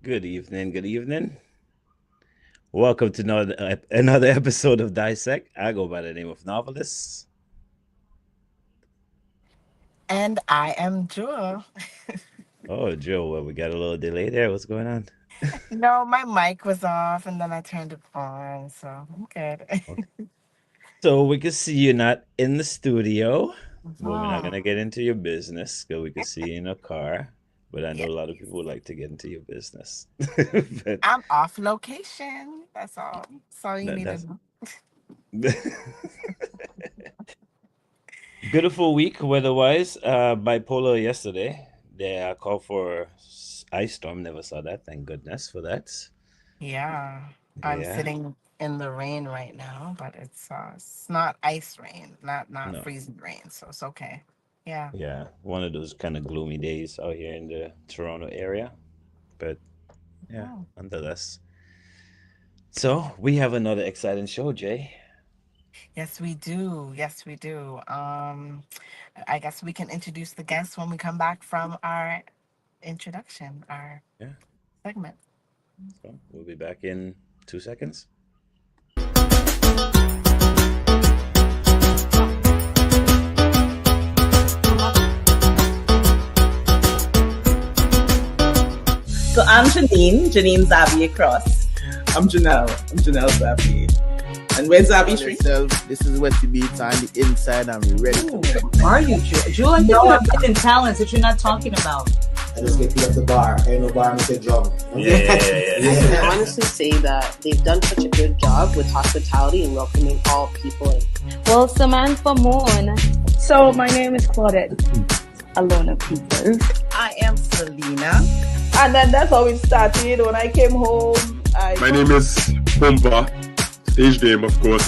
Good evening. Good evening. Welcome to another episode of Dissect. I go by the name of Novelist. And I am Jewel. Oh, Joe, well, we got a little delay there. What's going on? No, my mic was off and then I turned it on, so I'm good. Okay. So we can see you're not in the studio, but we're not gonna Mhm. get into your business because we can see you in a car. But I know Yeah, a lot of people would like to get into your business. but I'm off location. That's all. That's all you need to that's know. beautiful week weather-wise. Bipolar yesterday. They called for ice storm. Never saw that. Thank goodness for that. Yeah, I'm Yeah. sitting in the rain right now, but it's not ice rain, not No. freezing rain, so it's okay. Yeah. Yeah. One of those kind of gloomy days out here in the Toronto area. But yeah, Oh. nonetheless. So we have another exciting show, Jay. Yes, we do. Yes, we do. I guess we can introduce the guests when we come back from our introduction, our Yeah. segment. So we'll be back in 2 seconds. So I'm Janine Xavier Cross. I'm Janelle Zappy. And where's Zappy On Street? yourself. This is Westy Beats on the inside, and we're ready to Ooh, go. are you, Jewel? I think you have hidden talents that you're not talking about. I just get at the bar. Ain't no bar, I say drum. Yeah. I can honestly say that they've done such a good job with hospitality and welcoming all people in. Well, Samantha Moon. So my name is Claudette Alona Peters. I am Selena. And then that's how it started. When I came home, My name is Pumpa. Stage name, of course.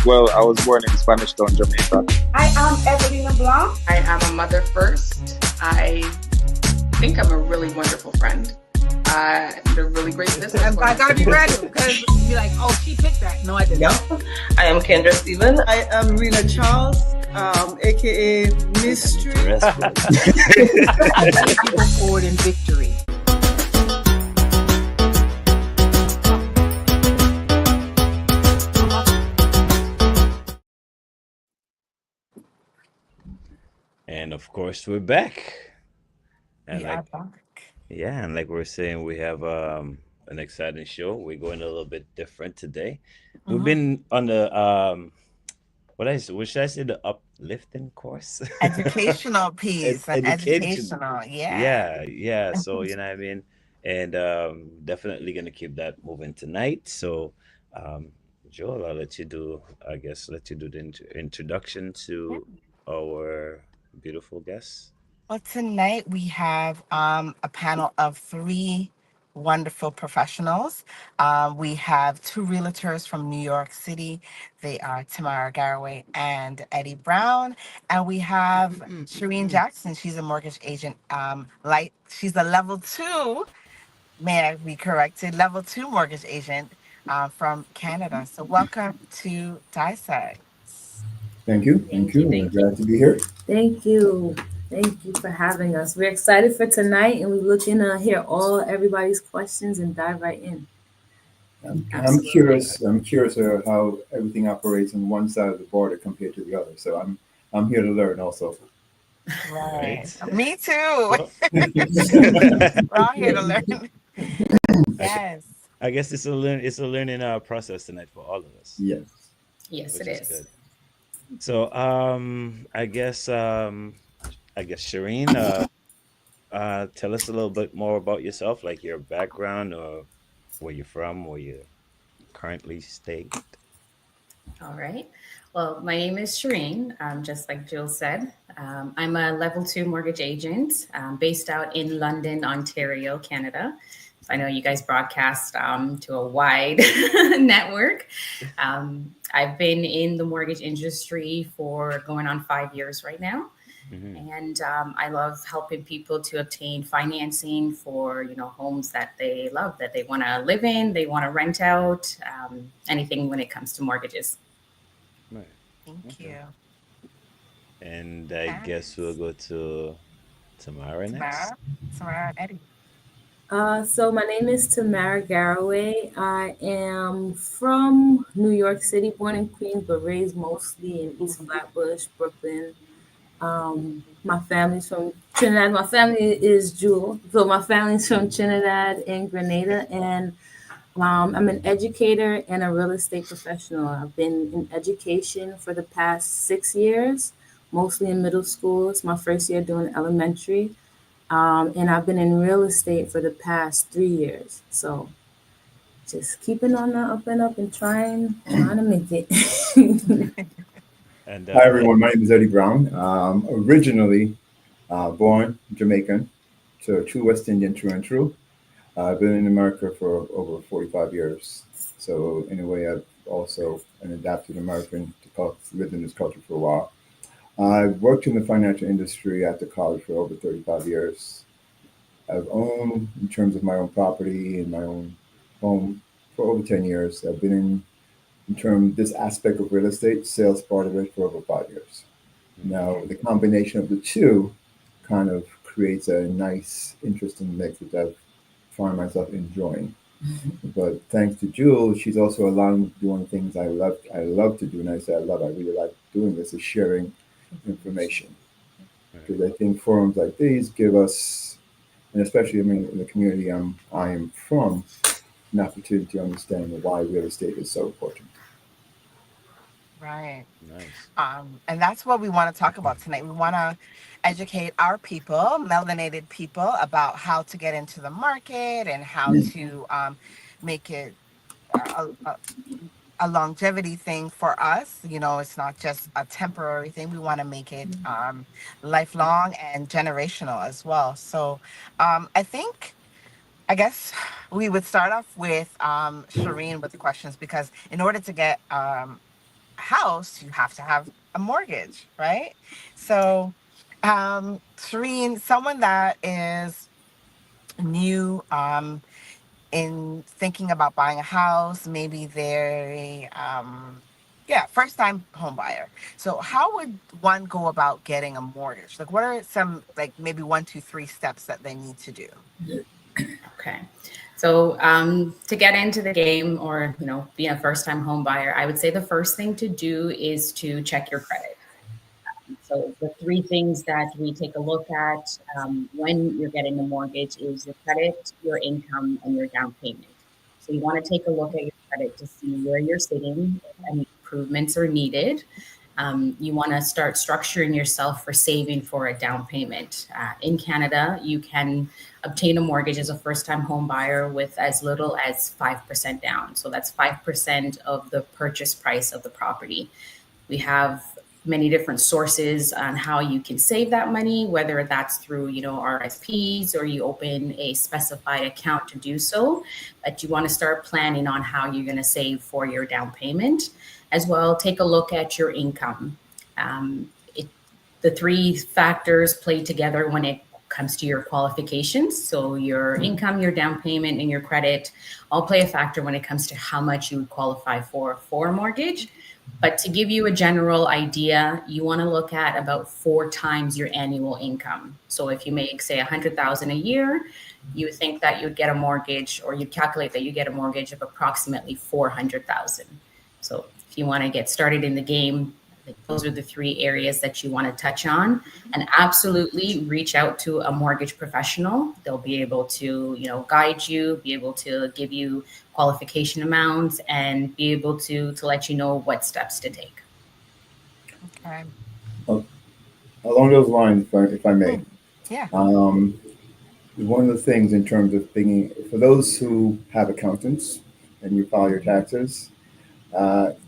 Well, I was born in Spanish Town, Jamaica. I am Evelina Blanc. I am a mother first. I think I'm a really wonderful friend. And a really great business. I gotta be ready because you're like, oh, she picked that. No, I didn't. Yep. I am Kendra Stephen. I am Rena Charles, aka Mystery. People forward in victory. And of course we're back. And We are back. yeah, and like we're saying, we have an exciting show. We're going a little bit different today. We've Mhm. been on the what should I say, the uplifting course? Educational piece and Education. educational. Yeah. Yeah. So you know what I mean? And definitely gonna keep that moving tonight. So Joel, let you do the introduction Yeah. to our beautiful guests. Well, tonight we have a panel of three wonderful professionals. We have two realtors from New York City. They are Tamara Garraway and Eddie Brown. And we have Shireen Jackson. She's a mortgage agent. She's a level two, may I be corrected, level two mortgage agent from Canada. So welcome to Dissect. Thank you. Thank you. We're glad to be here. Thank you. Thank you for having us. We're excited for tonight and we're looking to hear all everybody's questions and dive right in. I'm curious. I'm curious how everything operates on one side of the border compared to the other. So I'm here to learn also. Right. Right. Me too. Well, We're all here to learn. I, gu- Yes. I guess it's a learning process tonight for all of us, Yes. Yes, it which is is. good. So I guess Shireen, tell us a little bit more about yourself, like your background or where you're from, where you currently stay. All right. Well, my name is Shireen, just like Jill said. I'm a level two mortgage agent based out in London, Ontario, Canada. So I know you guys broadcast to a wide network. I've been in the mortgage industry for going on 5 years right now. Hmm. And I love helping people to obtain financing for, homes that they love, that they want to live in, they want to rent out, anything when it comes to mortgages. Right. Thank Okay. you. And I guess we'll Yes. go to Tamara next. Tamara. Tamara and Eddie. So my name is Tamara Garraway. I am from New York City, born in Queens, but raised mostly in East Flatbush, Brooklyn. My family's from Trinidad. My family is Jewel, so my family's from Trinidad and Grenada, and I'm an educator and a real estate professional. I've been in education for the past 6 years, mostly in middle school. It's my first year doing elementary. And I've been in real estate for the past 3 years. So just keeping on the up and trying to make it. And Hi, everyone. My name is Eddie Brown. Originally born Jamaican, so true West Indian, true and true. I've been in America for over 45 years. So, in a way, I've also an adapted American to lived in this culture for a while. I've worked in the financial industry after college for over 35 years. I've owned, in terms of my own property and my own home, for over 10 years. I've been in terms of this aspect of real estate, sales part of it, for over 5 years. Now, the combination of the two kind of creates a nice, interesting mix, which I've found myself enjoying. But thanks to Jules, she's also allowing me to do one of the things I love. I love to do, and I say I love. I really like doing this is sharing information because I think forums like these give us, and especially I mean in the community I am from, an opportunity to understand why real estate is so important. Right. nice. And that's what we want to talk about tonight. We want to educate our people, melanated people, about how to get into the market and how to make it a longevity thing for us. You know, it's not just a temporary thing. We want to make it lifelong and generational as well. So I think, I guess we would start off with Shireen with the questions because in order to get a house, you have to have a mortgage, right? So, Shireen, someone that is new in thinking about buying a house, maybe they're yeah, first time home buyer. So how would one go about getting a mortgage? Like what are some like maybe one, two, three steps that they need to do? Okay. So to get into the game or, be a first time home buyer, I would say the first thing to do is to check your credit. So the three things that we take a look at when you're getting a mortgage is your credit, your income, and your down payment. So you want to take a look at your credit to see where you're sitting, if any improvements are needed. You want to start structuring yourself for saving for a down payment. In Canada, you can obtain a mortgage as a first time home buyer with as little as 5% down. So that's 5% of the purchase price of the property. We have many different sources on how you can save that money, whether that's through, RSPs or you open a specified account to do so. But you want to start planning on how you're going to save for your down payment. As well, take a look at your income. The three factors play together when it comes to your qualifications. So your income, your down payment, and your credit all play a factor when it comes to how much you would qualify for a mortgage. But to give you a general idea, you want to look at about 4 times your annual income. So if you make, say, 100,000 a year, you think that you'd get a mortgage, or you'd calculate that you get a mortgage of approximately 400,000. So if you want to get started in the game, those are the three areas that you want to touch on, and absolutely reach out to a mortgage professional. They'll be able to, guide you, be able to give you qualification amounts, and be able to let you know what steps to take. Okay. Along those lines, if I may, Yeah. one of the things in terms of thinking for those who have accountants and you file your taxes,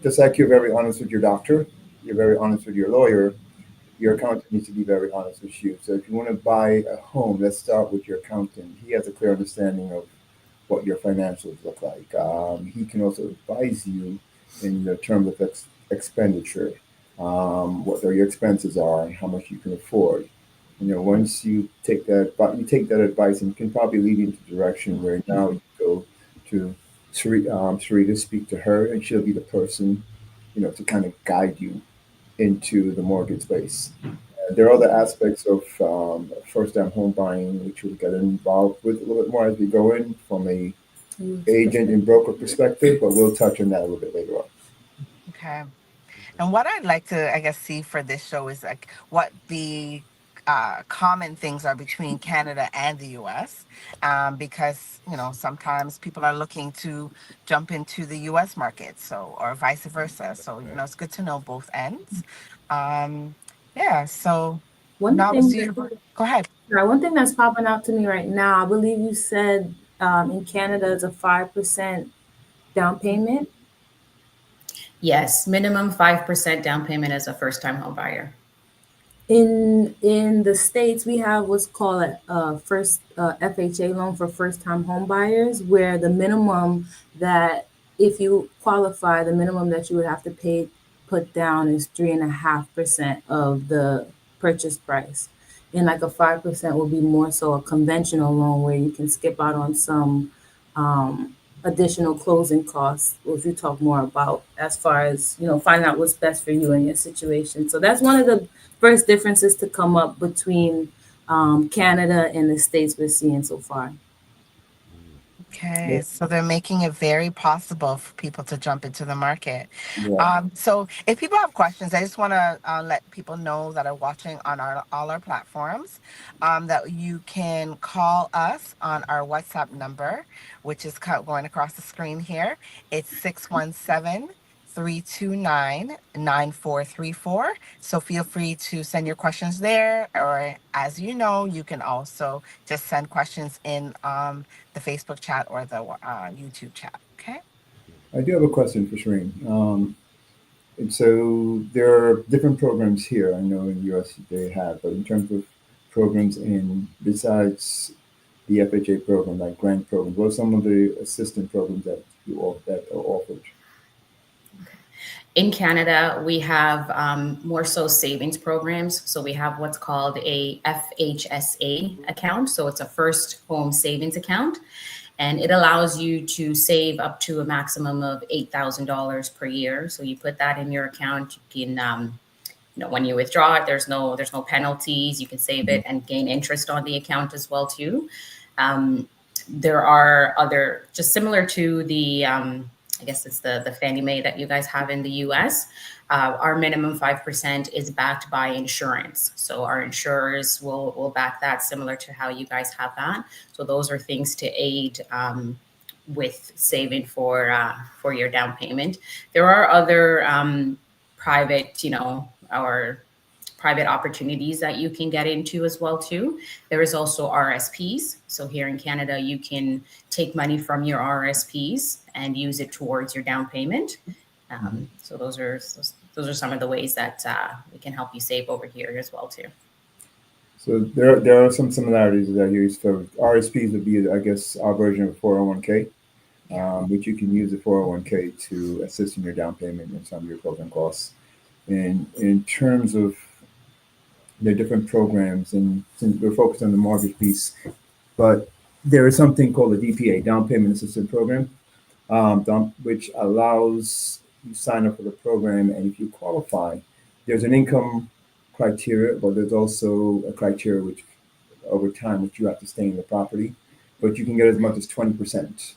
just like you're very honest with your doctor, you're very honest with your lawyer, your accountant needs to be very honest with you. So if you want to buy a home, let's start with your accountant. He has a clear understanding of what your financials look like. He can also advise you in the terms of expenditure, what your expenses are, and how much you can afford. Once you take that advice, and you can probably lead into the direction where now you go to Sarita, speak to her, and she'll be the person, to kind of guide you into the mortgage space. There are other aspects of first-time home buying which we'll get involved with a little bit more as we go in from a agent and broker perspective, but we'll touch on that a little bit later on. Okay. And what I'd like to, I guess, see for this show is like what the common things are between Canada and the U.S. Because sometimes people are looking to jump into the U.S. market, so or vice versa. So it's good to know both ends. Yeah. So One now, thing go ahead. one thing that's popping out to me right now, I believe you said in Canada it's a 5% down payment. Yes, minimum 5% down payment as a first time home buyer. In the States, we have what's called a first FHA loan for first time home buyers, where the minimum that if you qualify, the minimum that you would have to put down is 3.5% of the purchase price. And like a 5% will be more so a conventional loan where you can skip out on some additional closing costs, which we talk more about as far as finding out what's best for you and your situation. So that's one of the first differences to come up between Canada and the States we're seeing so far. Okay, so they're making it very possible for people to jump into the market. Yeah. So if people have questions, I just want to let people know that are watching on all our platforms that you can call us on our WhatsApp number, which is going across the screen here. It's 617-329-9434. So feel free to send your questions there, or as you know, you can also just send questions in the Facebook chat or the YouTube chat. Okay. I do have a question for Shereen. And so there are different programs here. I know in the US they have, but in terms of programs besides the FHA program, like grant programs, what are some of the assistance programs that that are offered? In Canada, we have more so savings programs. So we have what's called a FHSA account. So it's a first home savings account. And it allows you to save up to a maximum of $8,000 per year. So you put that in your account. You can, when you withdraw it, there's no penalties. You can save it and gain interest on the account as well too. There are other, just similar to the, I guess it's the Fannie Mae that you guys have in the US. Our minimum 5% is backed by insurance. So our insurers will back that, similar to how you guys have that. So those are things to aid with saving for your down payment. There are other private, our private opportunities that you can get into as well too. There is also RSPs. So here in Canada, you can take money from your RSPs and use it towards your down payment. So those are some of the ways that we can help you save over here as well too. So there are some similarities that I use for RSPs would be, I guess, our version of 401k, which you can use the 401k to assist in your down payment and some of your closing costs. And in terms of the different programs, and since we're focused on the mortgage piece, but there is something called a DPA, Down Payment Assistance Program, which allows you sign up for the program, and if you qualify, there's an income criteria, but there's also a criteria which over time which you have to stay in the property, but you can get as much as 20%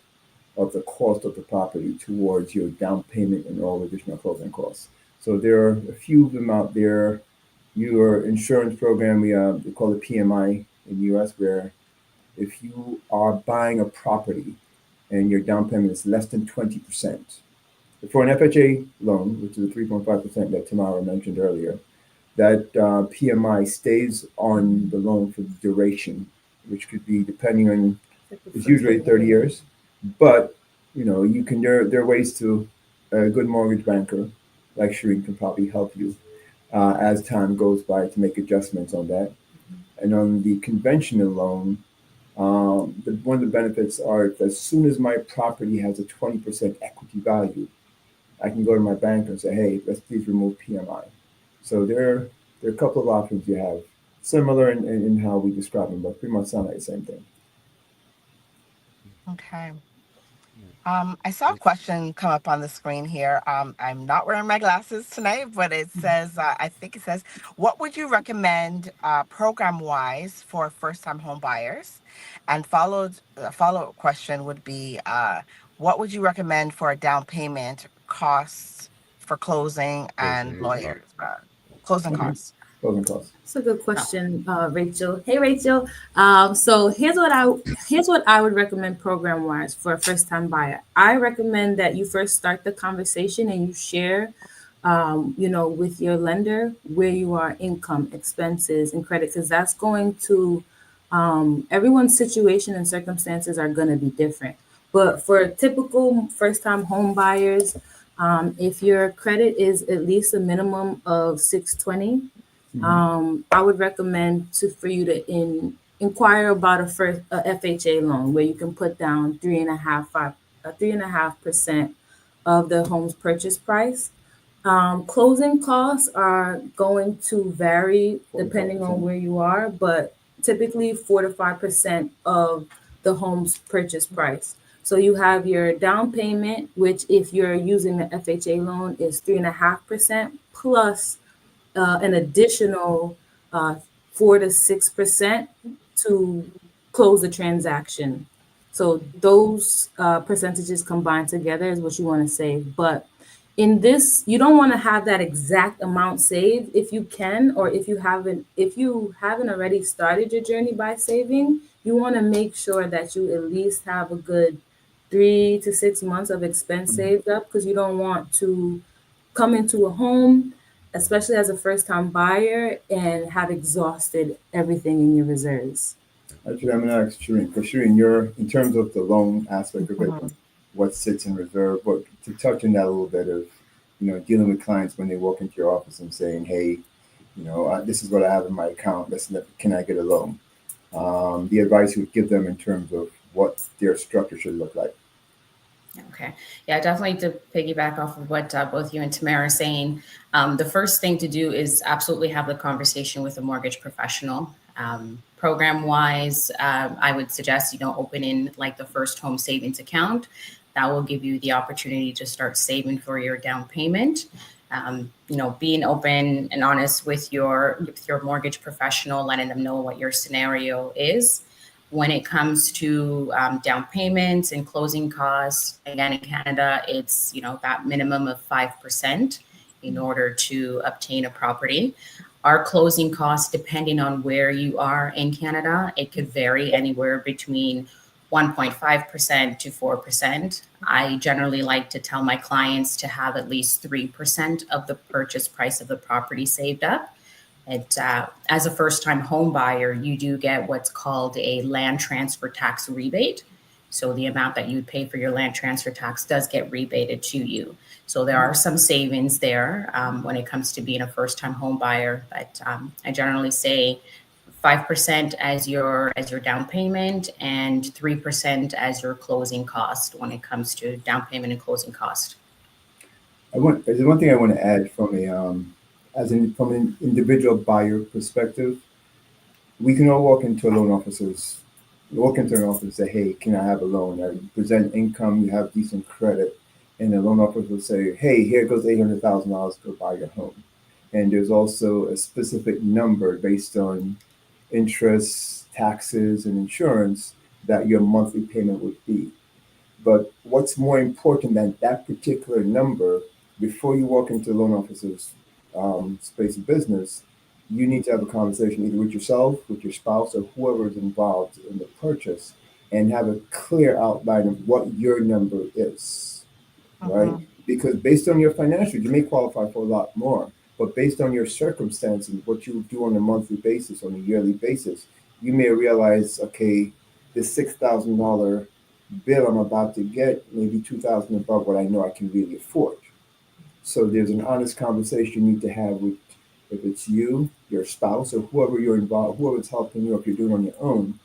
of the cost of the property towards your down payment and all additional closing costs. So there are a few of them out there. Your insurance program, we call it PMI in the US, where if you are buying a property and your down payment is less than 20%, for an FHA loan, which is a 3.5% that Tamara mentioned earlier, that PMI stays on the loan for the duration, which could be depending on, it's usually 30 years, but you can, there are ways to, a good mortgage banker like Shireen can probably help you as time goes by to make adjustments on that. And on the conventional loan, one of the benefits are as soon as my property has a 20% equity value, I can go to my banker and say, hey, let's please remove PMI. So there are a couple of options you have, similar in how we describe them, but pretty much sound like the same thing. Okay. I saw a question come up on the screen here. I'm not wearing my glasses tonight, but it says, I think it says, what would you recommend program-wise for first-time home buyers? And follow-up question would be, what would you recommend for a down payment, costs for closing, and Closing lawyers, closing Okay. costs? Closing costs. That's a good question, Rachel. Hey, Rachel. So here's what I would recommend program wise for a first time buyer. I recommend that you first start the conversation and you share, with your lender where you are, income, expenses, and credit, because that's going to everyone's situation and circumstances are going to be different. But for typical first time home buyers, if your credit is at least a minimum of 620, I would recommend for you to inquire about a FHA loan where you can put down 3.5% of the home's purchase price. Closing costs are going to vary depending on 45%. where you are, but typically 4 to 5% of the home's purchase price. So you have your down payment, which if you're using the FHA loan is 3.5% plus an additional 4 to 6% to close the transaction. So those percentages combined together is what you want to save. But in this, you don't want to have that exact amount saved if you can, or if you haven't already started your journey by saving, you want to make sure that you at least have a good 3 to 6 months of expense saved up, because you don't want to come into a home, especially as a first time buyer, and have exhausted everything in your reserves. Actually, I'm gonna ask Shireen, because Shireen, you're in terms of the loan aspect of it, Mhm. what sits in reserve, but to touch on that a little bit of, dealing with clients when they walk into your office and saying, hey, this is what I have in my account. Can I get a loan? The advice you would give them in terms of what their structure should look like. Okay. Yeah, definitely to piggyback off of what both you and Tamara are saying. The first thing to do is absolutely have the conversation with a mortgage professional. Program wise, I would suggest open in like the first home savings account. That will give you the opportunity to start saving for your down payment. Being open and honest with your mortgage professional, letting them know what your scenario is. When it comes to down payments and closing costs, again, in Canada, it's that minimum of 5% in order to obtain a property. Our closing costs, depending on where you are in Canada, it could vary anywhere between 1.5% to 4%. I generally like to tell my clients to have at least 3% of the purchase price of the property saved up. As a first-time home buyer, you do get what's called a land transfer tax rebate. So the amount that you would pay for your land transfer tax does get rebated to you. So there are some savings there when it comes to being a first-time home buyer. But I generally say 5% as your down payment and 3% as your closing cost when it comes to down payment and closing cost. There's one thing I want to add from an individual buyer perspective. We can all walk into an office and say, hey, can I have a loan? You present income, you have decent credit, and the loan officer will say, hey, here goes $800,000 to buy your home. And there's also a specific number based on interest, taxes, and insurance that your monthly payment would be. But what's more important than that particular number, before you walk into the loan officer's space of business, you need to have a conversation either with yourself, with your spouse, or whoever is involved in the purchase, and have a clear outline of what your number is, right? Mhm. Because based on your financials, you may qualify for a lot more, but based on your circumstances, what you do on a monthly basis, on a yearly basis, you may realize, okay, this $6,000 bill I'm about to get, maybe 2,000 above what I know I can really afford. So there's an honest conversation you need to have with, if it's you, your spouse, or whoever you're involved, whoever's helping you, if you're doing it on your own,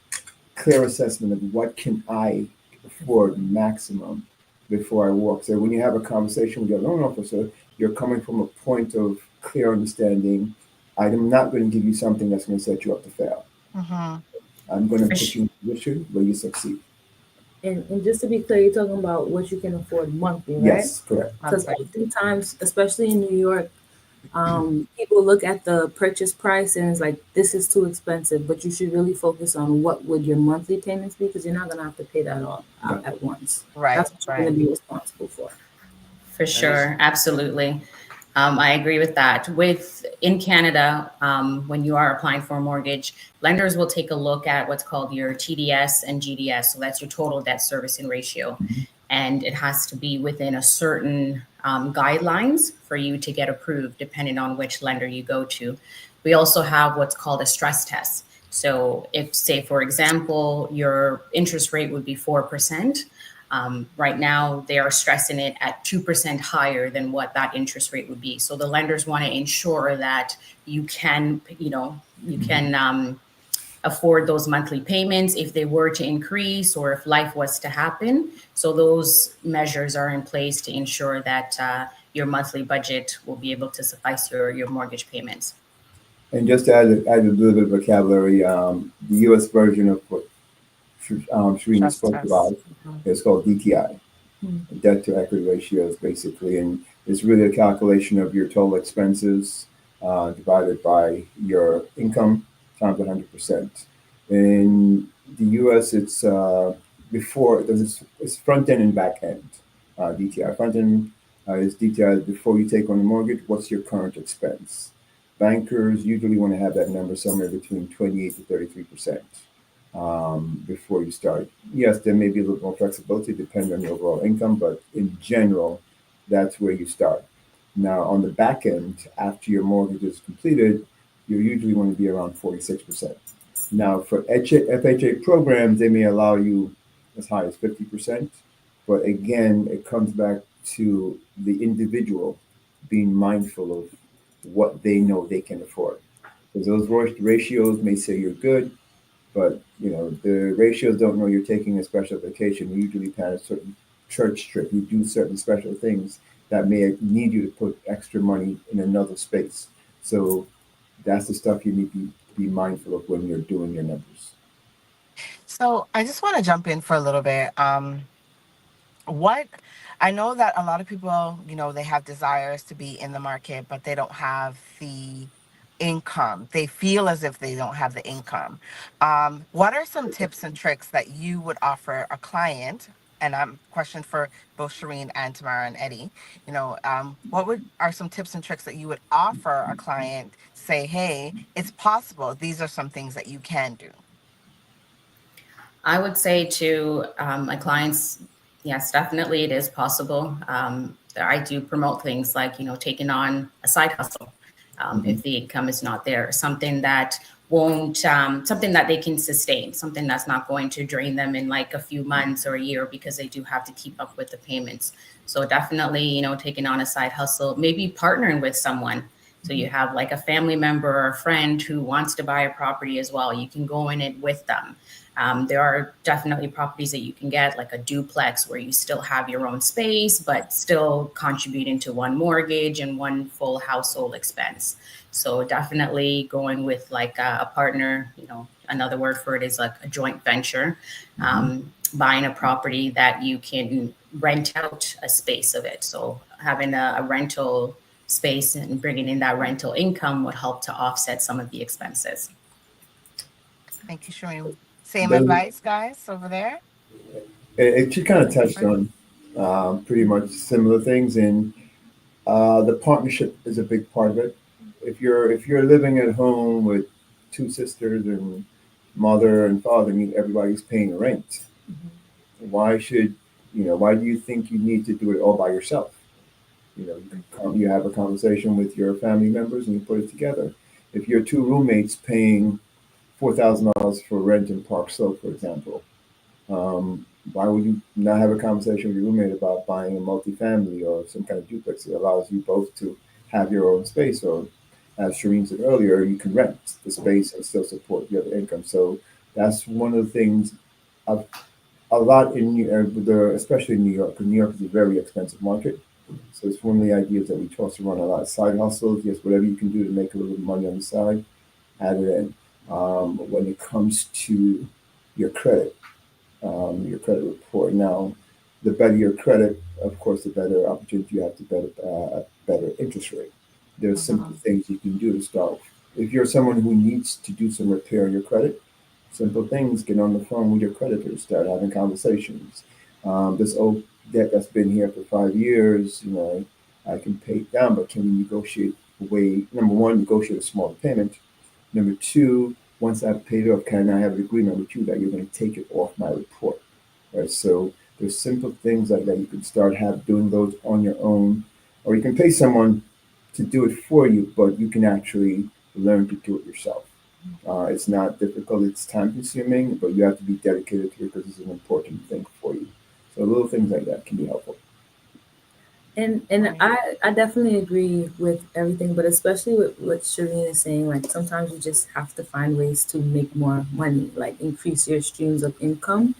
clear assessment of what can I afford maximum before I walk. So when you have a conversation with your loan officer, you're coming from a point of clear understanding. I'm not going to give you something that's going to set you up to fail. Mhm. I'm going to For put you in a position where you succeed. And just to be clear, you're talking about what you can afford monthly, right? Yes, correct. Because oftentimes, especially in New York, people look at the purchase price and it's like, this is too expensive, but you should really focus on what would your monthly payments be because you're not going to have to pay that all out at once. Right, That's what you're going to be responsible for. For sure, absolutely. I agree with that. In Canada, when you are applying for a mortgage, lenders will take a look at what's called your TDS and GDS. So that's your total debt servicing ratio. And it has to be within a certain guidelines for you to get approved, depending on which lender you go to. We also have what's called a stress test. So if, say, for example, your interest rate would be 4%, right now, they are stressing it at 2% higher than what that interest rate would be. So the lenders want to ensure that you can, afford those monthly payments if they were to increase or if life was to happen. So those measures are in place to ensure that your monthly budget will be able to suffice your mortgage payments. And just to add a little bit of vocabulary, the U.S. version of what Sharina spoke about is called DTI, debt to equity ratios, basically, and it's really a calculation of your total expenses divided by your income times 100%. In the U.S., it's it's front end and back end DTI. Front end is DTI before you take on a mortgage. What's your current expense? Bankers usually want to have that number somewhere between 28 to 33%. Before you start. Yes, there may be a little more flexibility depending on your overall income, but in general, that's where you start. Now, on the back end, after your mortgage is completed, you usually want to be around 46%. Now, for FHA programs, they may allow you as high as 50%, but again, it comes back to the individual being mindful of what they know they can afford. Because those ratios may say you're good, but the ratios don't know you're taking a special vacation. You usually plan a certain church trip. You do certain special things that may need you to put extra money in another space. So that's the stuff you need to be mindful of when you're doing your numbers. So I just want to jump in for a little bit. What I know that a lot of people, they have desires to be in the market, but they don't have the income. They feel as if they don't have the income. What are some tips and tricks that you would offer a client? And I'm question for both Shireen and Tamara and Eddie. What are some tips and tricks that you would offer a client? Say, hey, it's possible. These are some things that you can do. I would say to my clients, yes, definitely it is possible. I do promote things like, taking on a side hustle if the income is not there, something that something that they can sustain, something that's not going to drain them in like a few months or a year because they do have to keep up with the payments. So definitely, taking on a side hustle, maybe partnering with someone. So you have like a family member or a friend who wants to buy a property as well. You can go in it with them. There are definitely properties that you can get, like a duplex, where you still have your own space, but still contributing to one mortgage and one full household expense. So definitely going with like a partner, another word for it is like a joint venture, buying a property that you can rent out a space of it. So having a rental space and bringing in that rental income would help to offset some of the expenses. Thank you, Shireen. Same advice, guys, over there? She kind of touched on pretty much similar things, and the partnership is a big part of it. If you're living at home with two sisters and mother and father, and everybody's paying rent, why do you think you need to do it all by yourself? You have a conversation with your family members and you put it together. If you're two roommates paying $4,000 for rent in Park Slope, for example, why would you not have a conversation with your roommate about buying a multifamily or some kind of duplex that allows you both to have your own space? Or, as Shireen said earlier, you can rent the space and still support the other income. So that's one of the things a lot especially in New York, because New York is a very expensive market. So it's one of the ideas that we toss around a lot. Side hustles, yes, whatever you can do to make a little bit of money on the side, add it in. When it comes to your credit, your credit report. Now, the better your credit, of course, the better opportunity you have to better interest rate. There's simple things you can do to start. If you're someone who needs to do some repair on your credit, simple things, get on the phone with your creditors, start having conversations. This old debt that's been here for 5 years, I can pay it down, but can we negotiate a way? Number one, negotiate a smaller payment. Number two, once I've paid it off, can I have an agreement with you that you're going to take it off my report? Right. So there's simple things like that you can start doing those on your own, or you can pay someone to do it for you, but you can actually learn to do it yourself. It's not difficult, it's time consuming, but you have to be dedicated to it because it's an important thing for you. So little things like that can be helpful. And I definitely agree with everything, but especially with what Shireen is saying, like sometimes you just have to find ways to make more money, like increase your streams of income.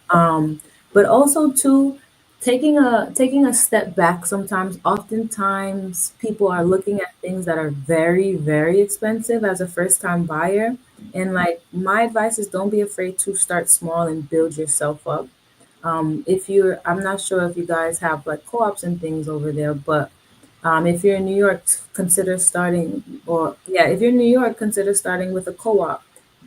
Um, but also too, taking a step back sometimes, oftentimes people are looking at things that are very, very expensive as a first time buyer. And like my advice is don't be afraid to start small and build yourself up. If you're, I'm not sure if you guys have like co-ops and things over there, but if you're in New York, consider starting, or yeah, if you're in New York, consider starting with a co-op.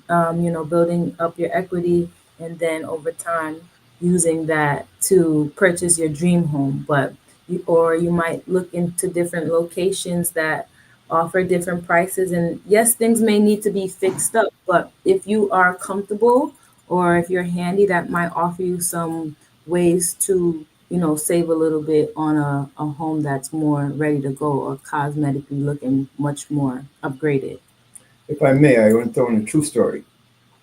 Building up your equity, and then over time using that to purchase your dream home. Or you might look into different locations that offer different prices. And yes, things may need to be fixed up, but if you are comfortable or if you're handy, that might offer you some ways to save a little bit on a home that's more ready to go or cosmetically looking much more upgraded. If I may, I want to throw in a true story.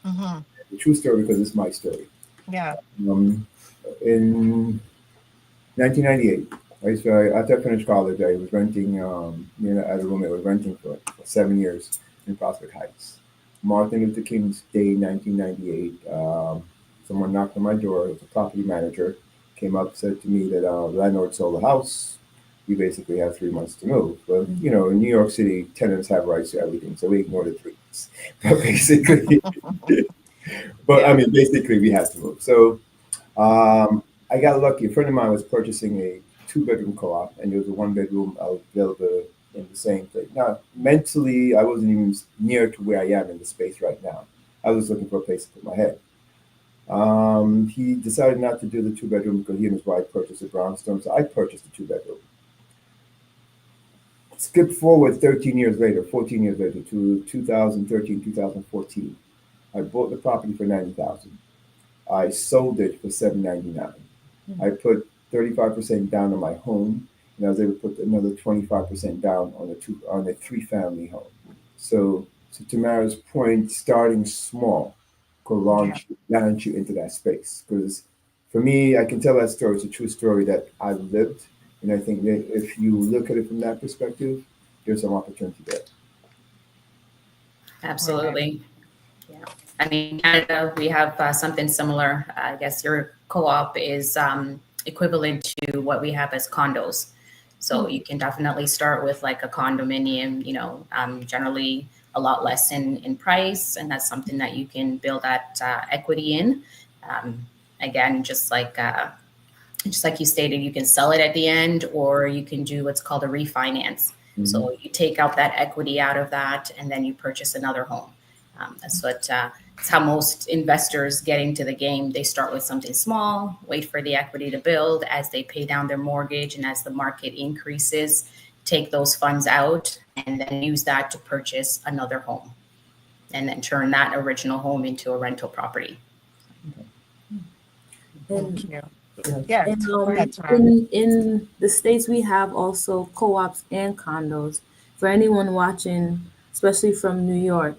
Mm-hmm. A true story because it's my story. Yeah. In 1998, after I finished college, I was renting, as a roommate, I was renting for 7 years in Prospect Heights. Martin Luther King's Day, 1998. Someone knocked on my door. It was a property manager. Came up, said to me that the landlord sold the house. We basically have 3 months to move. But, in New York City, tenants have rights to everything, so we ignored the 3 months. But basically, I mean, basically, we had to move. So I got lucky. A friend of mine was purchasing a two-bedroom co-op, and there was a one-bedroom available in the same place. Now, mentally, I wasn't even near to where I am in the space right now. I was looking for a place to put my head. He decided not to do the two-bedroom because he and his wife purchased a brownstone, so I purchased a two-bedroom. Skip forward 13 years later, 14 years later, to 2013, 2014. I bought the property for $90,000. I sold it for $799. I put 35% down on my home, and I was able to put another 25% down on a three-family home. So to Tamara's point, starting small could launch you into that space. Because for me, I can tell that story. It's a true story that I've lived, and I think that if you look at it from that perspective, there's some opportunity there. Absolutely. Yeah. I mean, Canada, we have something similar. I guess your co-op is equivalent to what we have as condos. So you can definitely start with like a condominium, generally a lot less in price. And that's something that you can build that equity in. Again, just like you stated, you can sell it at the end, or you can do what's called a refinance. Mm-hmm. So you take out that equity out of that, and then you purchase another home. That's how most investors get into the game. They start with something small, wait for the equity to build as they pay down their mortgage, and as the market increases, take those funds out and then use that to purchase another home, and then turn that original home into a rental property. Thank you. Yeah. In the States, we have also co-ops and condos. For anyone watching, especially from New York,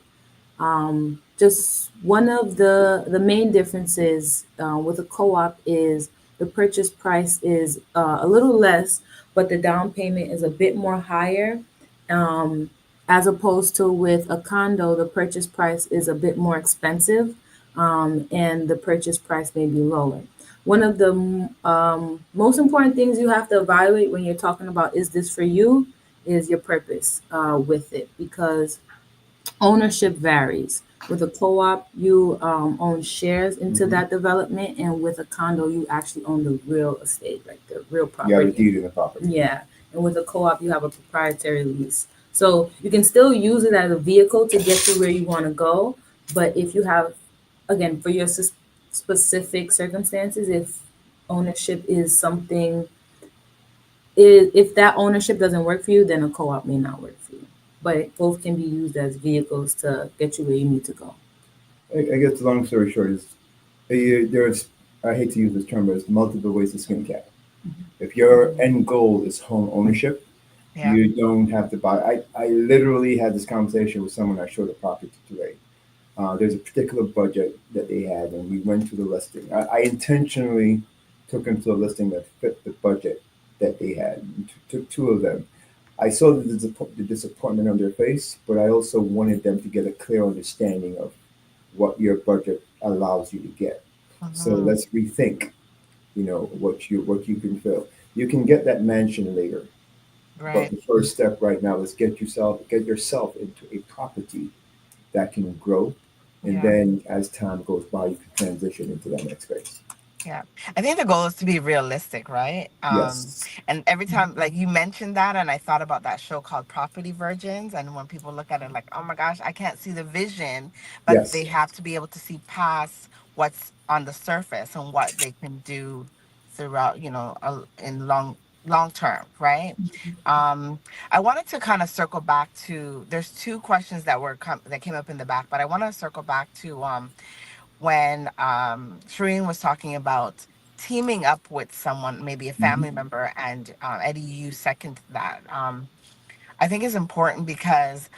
just one of the main differences with a co-op is the purchase price is a little less, but the down payment is a bit more higher. As opposed to with a condo, the purchase price is a bit more expensive, and the purchase price may be lower. One of the most important things you have to evaluate when you're talking about is this for you is your purpose with it, because ownership varies. With a co-op, you own shares into Mhm. that development, and with a condo, you actually own the real estate, like the real You have a property. deed in the property. Yeah, and with a co-op, you have a proprietary lease. So you can still use it as a vehicle to get to where you want to go, but if you have, again, for your specific circumstances, if ownership is something, if that ownership doesn't work for you, then a co-op may not work for you. But both can be used as vehicles to get you where you need to go. I guess the long story short is there's, I hate to use this term, but there's multiple ways to skin a cat. If your end goal is home ownership, Yeah. you don't have to buy. I literally had this conversation with someone I showed a property to today. There's a particular budget that they had, and we went to the listing. I intentionally took them to a listing that fit the budget that they had. Took two of them. I saw the disappointment on their face, but I also wanted them to get a clear understanding of what your budget allows you to get. So Mhm. let's rethink, what you can fill. You can get that mansion later, but Right. the first step right now is get yourself into a property that can grow, and Yeah. then as time goes by, you can transition into that next phase. Yeah. I think the goal is to be realistic, right? Yes. And every time, like you mentioned that, and I thought about that show called Property Virgins. And when people look at it, like, oh my gosh, I can't see the vision, but they Yes. have to be able to see past what's on the surface and what they can do throughout, in long term, right? Um, I wanted to kind of circle back to. There's two questions that came up in the back, but I want to circle back to when Shireen was talking about teaming up with someone, maybe a family Mhm. member, and Eddie, you second that. I think is important because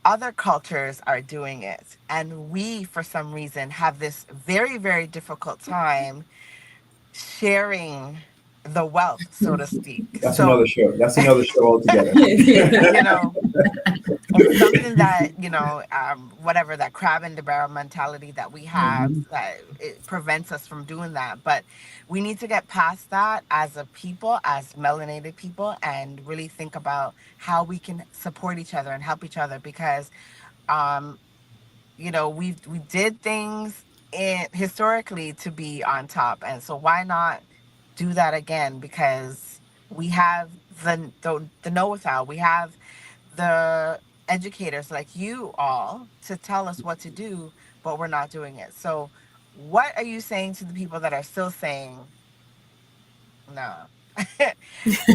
other cultures are doing it, and we, for some reason, have this very, very difficult time sharing the wealth, so to speak. That's another So, show. That's another show altogether. you know, it's something that whatever, that crab in the barrel mentality that we have, Mhm. that it prevents us from doing that. But we need to get past that as a people, as melanated people, and really think about how we can support each other and help each other, because um we did things historically to be on top, and so why not do that again? Because we have the know-how, we have the educators like you all to tell us what to do, but we're not doing it. So what are you saying to the people that are still saying no?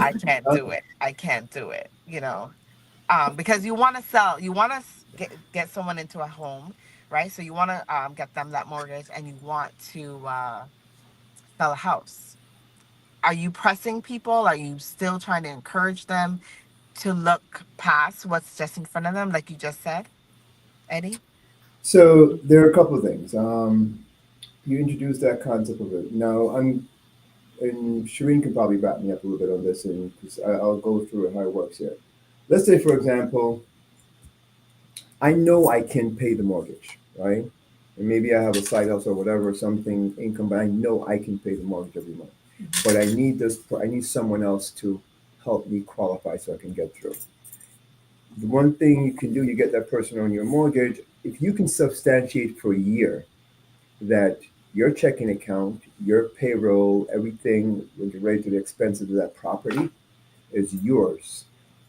I can't Uh, do it, I can't do it, because you want to sell, you want to get someone into a home, right? So you want to get them that mortgage, and you want to sell a house. Are you pressing people? Are you still trying to encourage them to look past what's just in front of them, like you just said, Eddie? so there are a couple of things. You introduced that concept of it. Now, and Shireen can probably back me up a little bit on this, and because I'll go through how it works here. Let's say, for example, I know I can pay the mortgage, right? And maybe I have a side hustle or whatever, something income, but I know I can pay the mortgage every month. But I need someone else to help me qualify so I can get through. The one thing you can do, you get that person on your mortgage. If you can substantiate for a year that your checking account, your payroll, everything when you're ready to the expenses of that property is yours.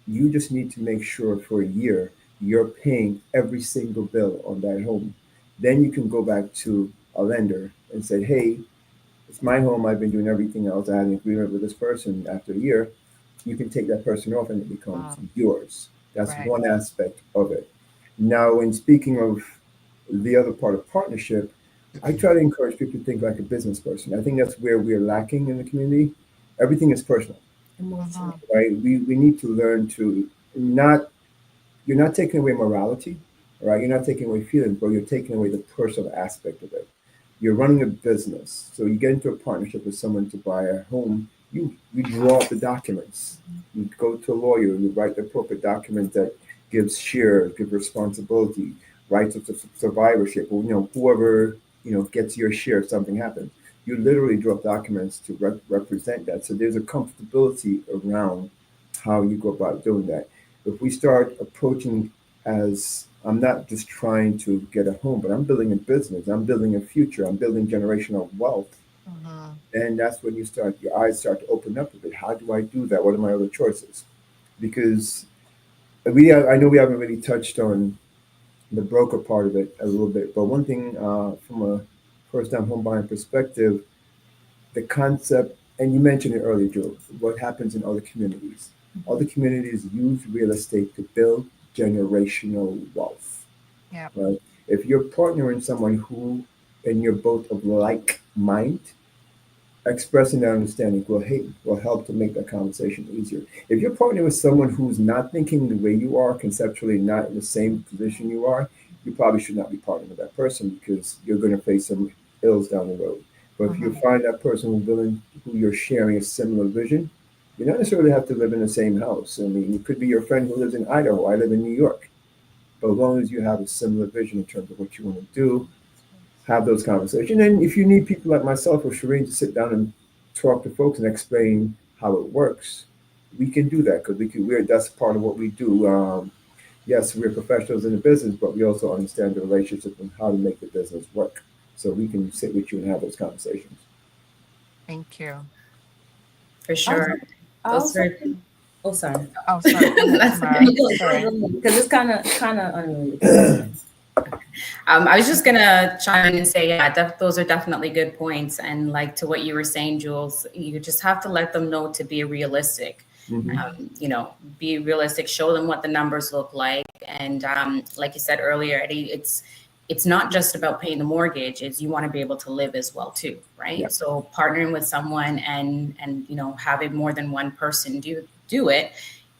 You just need to make sure for a year you're paying every single bill on that home. Then you can go back to a lender and say, hey, it's my home. I've been doing everything else. I had an agreement with this person. After a year, you can take that person off and it becomes Mm, yours. That's right. one aspect of it. Now, in speaking of the other part of partnership, I try to encourage people to think like a business person. I think that's where we're lacking in the community. Everything is personal, Emotional. Mhm. right? We need to learn to not, you're not taking away morality, right? You're not taking away feelings, but you're taking away the personal aspect of it. You're running a business, so you get into a partnership with someone to buy a home. You draw up the documents. You go to a lawyer. You write the appropriate document that gives share, gives responsibility, rights of survivorship. Or, whoever gets your share if something happens. You literally draw up documents to represent that. So there's a comfortability around how you go about doing that. If we start approaching as I'm not just trying to get a home, but I'm building a business. I'm building a future. I'm building generational wealth. Mm-hmm. And that's when your eyes start to open up a bit. How do I do that? What are my other choices? Because I know we haven't really touched on the broker part of it a little bit, but one thing from a first-time home buying perspective, the concept, and you mentioned it earlier, Joe, what happens in other communities. Other communities use real estate to build generational wealth, Yep. right? If you're partnering someone who, and you're both of like mind, expressing that understanding will help to make that conversation easier. If you're partnering with someone who's not thinking the way you are, conceptually not in the same position you are, you probably should not be partnering with that person because you're going to face some ills down the road. But if you Mm-hmm. find that person who you're sharing a similar vision, you don't necessarily have to live in the same house. I mean, it could be your friend who lives in Idaho. I live in New York. But as long as you have a similar vision in terms of what you want to do, have those conversations. And if you need people like myself or Shireen to sit down and talk to folks and explain how it works, we can do that because that's part of what we do. Yes, we're professionals in the business, but we also understand the relationship and how to make the business work. So we can sit with you and have those conversations. Thank you. For Also, sure. I Those also are think, oh, sorry. Oh, sorry. Go ahead, that's Tamara. okay. Sorry. Because it's kind of unrelated. I was just gonna chime in and say, yeah, those are definitely good points. And like to what you were saying, Jules, you just have to let them know to be realistic. Mhm. Be realistic. Show them what the numbers look like. And like you said earlier, Eddie, it's not just about paying the mortgage. It's you want to be able to live as well too, right? Yeah. So partnering with someone and having more than one person do it,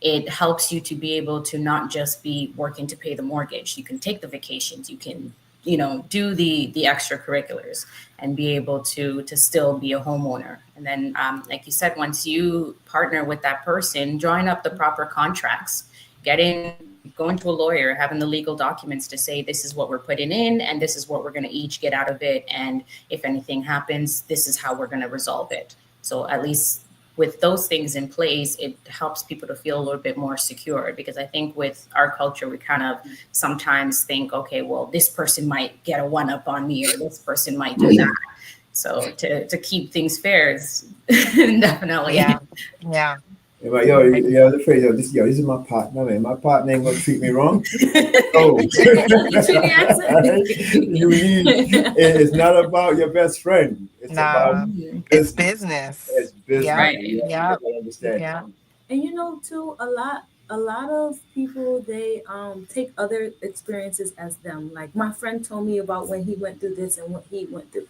it helps you to be able to not just be working to pay the mortgage. You can take the vacations, you can do the extracurriculars and be able to still be a homeowner. And then like you said, once you partner with that person, drawing up the proper contracts, going to a lawyer, having the legal documents to say this is what we're putting in and this is what we're going to each get out of it, and if anything happens, this is how we're going to resolve it. So at least with those things in place, it helps people to feel a little bit more secure, because I think with our culture, we kind of sometimes think, okay, well, this person might get a one up on me or this person might do that. So to keep things fair is definitely. Yeah. Yeah. Yeah, but yo, the phrase, this is my partner, man. My partner ain't gonna treat me wrong. Oh, it's not about your best friend. It's about No, it's business. business. It's business. Yeah. Right. You have to Yeah. get that understanding. Yeah. And too, a lot of people, they take other experiences as them. Like my friend told me about when he went through this and what he went through.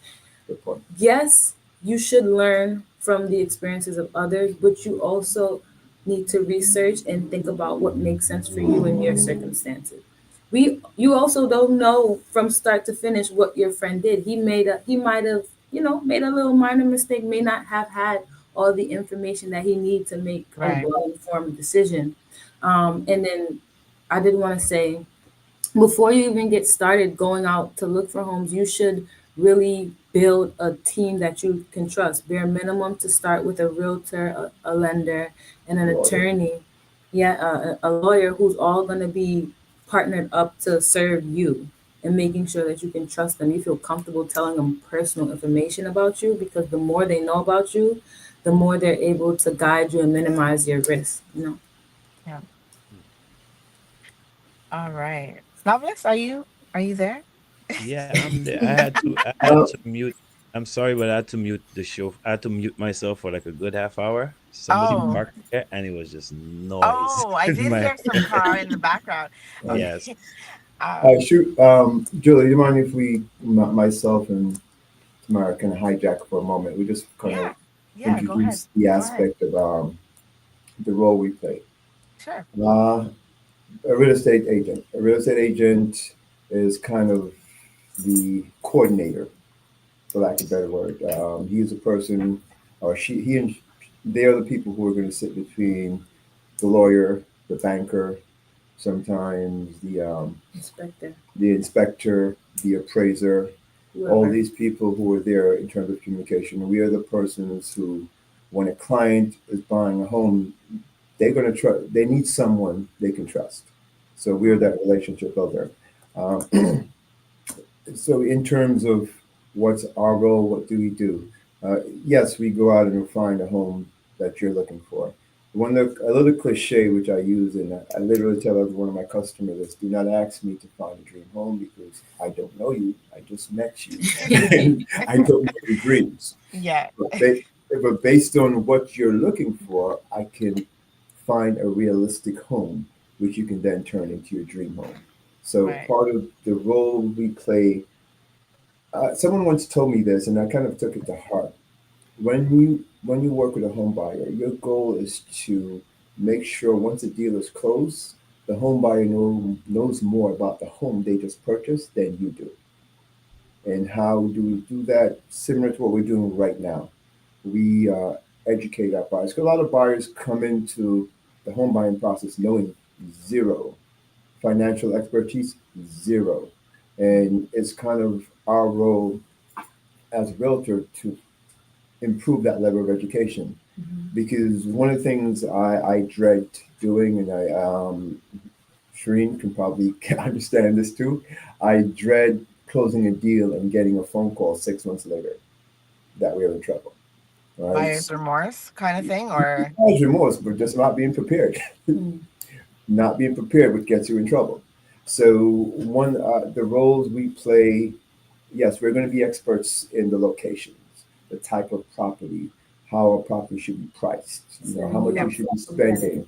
Good point. Yes, you should learn from the experiences of others, but you also need to research and think about what makes sense for you in your circumstances. You also don't know from start to finish what your friend did. He might have, made a little minor mistake, may not have had all the information that he needs to make a Right. well-informed decision. And then I did want to say, before you even get started going out to look for homes, you should really build a team that you can trust. Bare minimum to start with a realtor, a lender, and an Lawyer. attorney. Yeah, a lawyer who's all going to be partnered up to serve you and making sure that you can trust them. You feel comfortable telling them personal information about you, because the more they know about you, the more they're able to guide you and minimize your risk. Yeah. All right. Loveless, are you there? Yeah, I'm there. I had Uh, to mute. I'm sorry, but I had to mute the show. I had to mute myself for like a good half hour. Somebody Oh. parked there, and it was just noise Oh, I in did my. hear some car in the background. Yes. Okay. Um, shoot, Julie, do you mind if myself and Tamara kind of hijack for a moment? We just kind of yeah. Yeah, go ahead. introduce the Go ahead. aspect of the role we play. Sure. A real estate agent. A real estate agent is kind of the coordinator, for lack of a better word. He is a person, or he and they are the people who are going to sit between the lawyer, the banker, sometimes Inspector, the inspector, the appraiser, all whoever. these people who are there in terms of communication. We are the persons who, when a client is buying a home, they're going to trust. They need someone they can trust. So we're that relationship builder. Um, so in terms of what's our role, what do we do? Yes, we go out and find a home that you're looking for. A little cliche which I use, and I literally tell every one of my customers is, do not ask me to find a dream home because I don't know you. I just met you, and I don't know your dreams. Yeah. But, but based on what you're looking for, I can find a realistic home, which you can then turn into your dream home. So Right. part of the role we play, someone once told me this, and I kind of took it to heart. When you work with a home buyer, your goal is to make sure once the deal is closed, the home buyer knows more about the home they just purchased than you do. And how do we do that? Similar to what we're doing right now. We educate our buyers. 'Cause a lot of buyers come into the home buying process knowing zero financial expertise, zero. And it's kind of our role as a realtor to improve that level of education. Because one of the things I dread doing, and Shireen can probably understand this too, I dread closing a deal and getting a phone call 6 months later that we're in trouble, right? Buyer's remorse kind of thing, or Buyer's remorse, but just not being prepared. Not being prepared, which gets you in trouble. So the roles we play, yes, we're going to be experts in the locations, the type of property, how a property should be priced, how much you should be spending.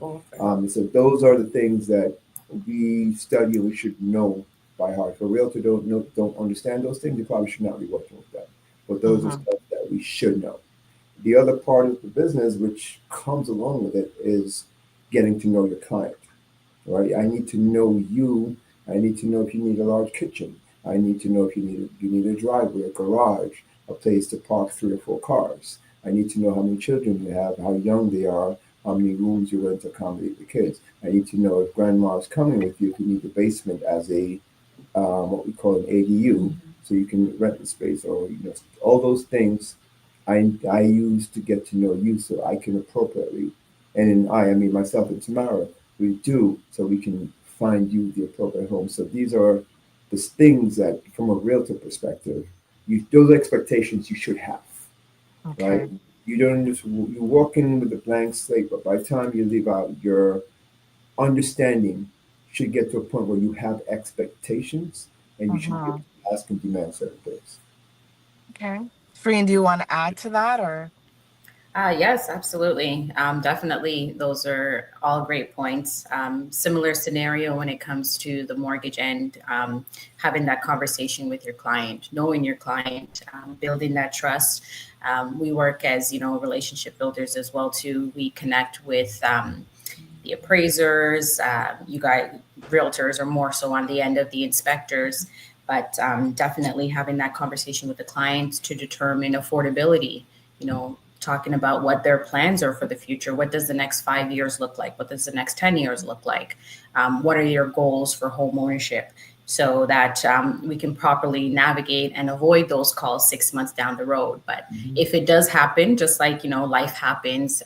So those are the things that we study and we should know by heart. If a realtor don't understand those things, you probably should not be working with them. But those are Mhm. stuff that we should know. The other part of the business, which comes along with it, is getting to know your client, right? I need to know you. I need to know if you need a large kitchen. I need to know if you need a driveway, a garage, a place to park 3 or 4 cars. I need to know how many children you have, how young they are, how many rooms you're going to accommodate the kids. I need to know if grandma's coming with you, if you need the basement as a what we call an ADU, so you can rent the space, or all those things. I use to get to know you, so I can appropriately, and in I mean myself and Tamara, we do, so we can find you the appropriate home. So these are the things that, from a realtor perspective, those expectations you should have, right? Okay. You don't just you walk in with a blank slate, but by the time you leave out, your understanding should get to a point where you have expectations, and you should be able Mhm. to ask and demand certain things. Okay. Freen, do you want to add to that, or? Yes, absolutely. Definitely, those are all great points. Similar scenario when it comes to the mortgage end, having that conversation with your client, knowing your client, building that trust. We work as relationship builders as well too. We connect with the appraisers. You guys, realtors, are more so on the end of the inspectors. But definitely having that conversation with the clients to determine affordability. Talking about what their plans are for the future. What does the next 5 years look like? What does the next 10 years look like? What are your goals for home ownership? So that we can properly navigate and avoid those calls 6 months down the road. But if it does happen, just like, life happens,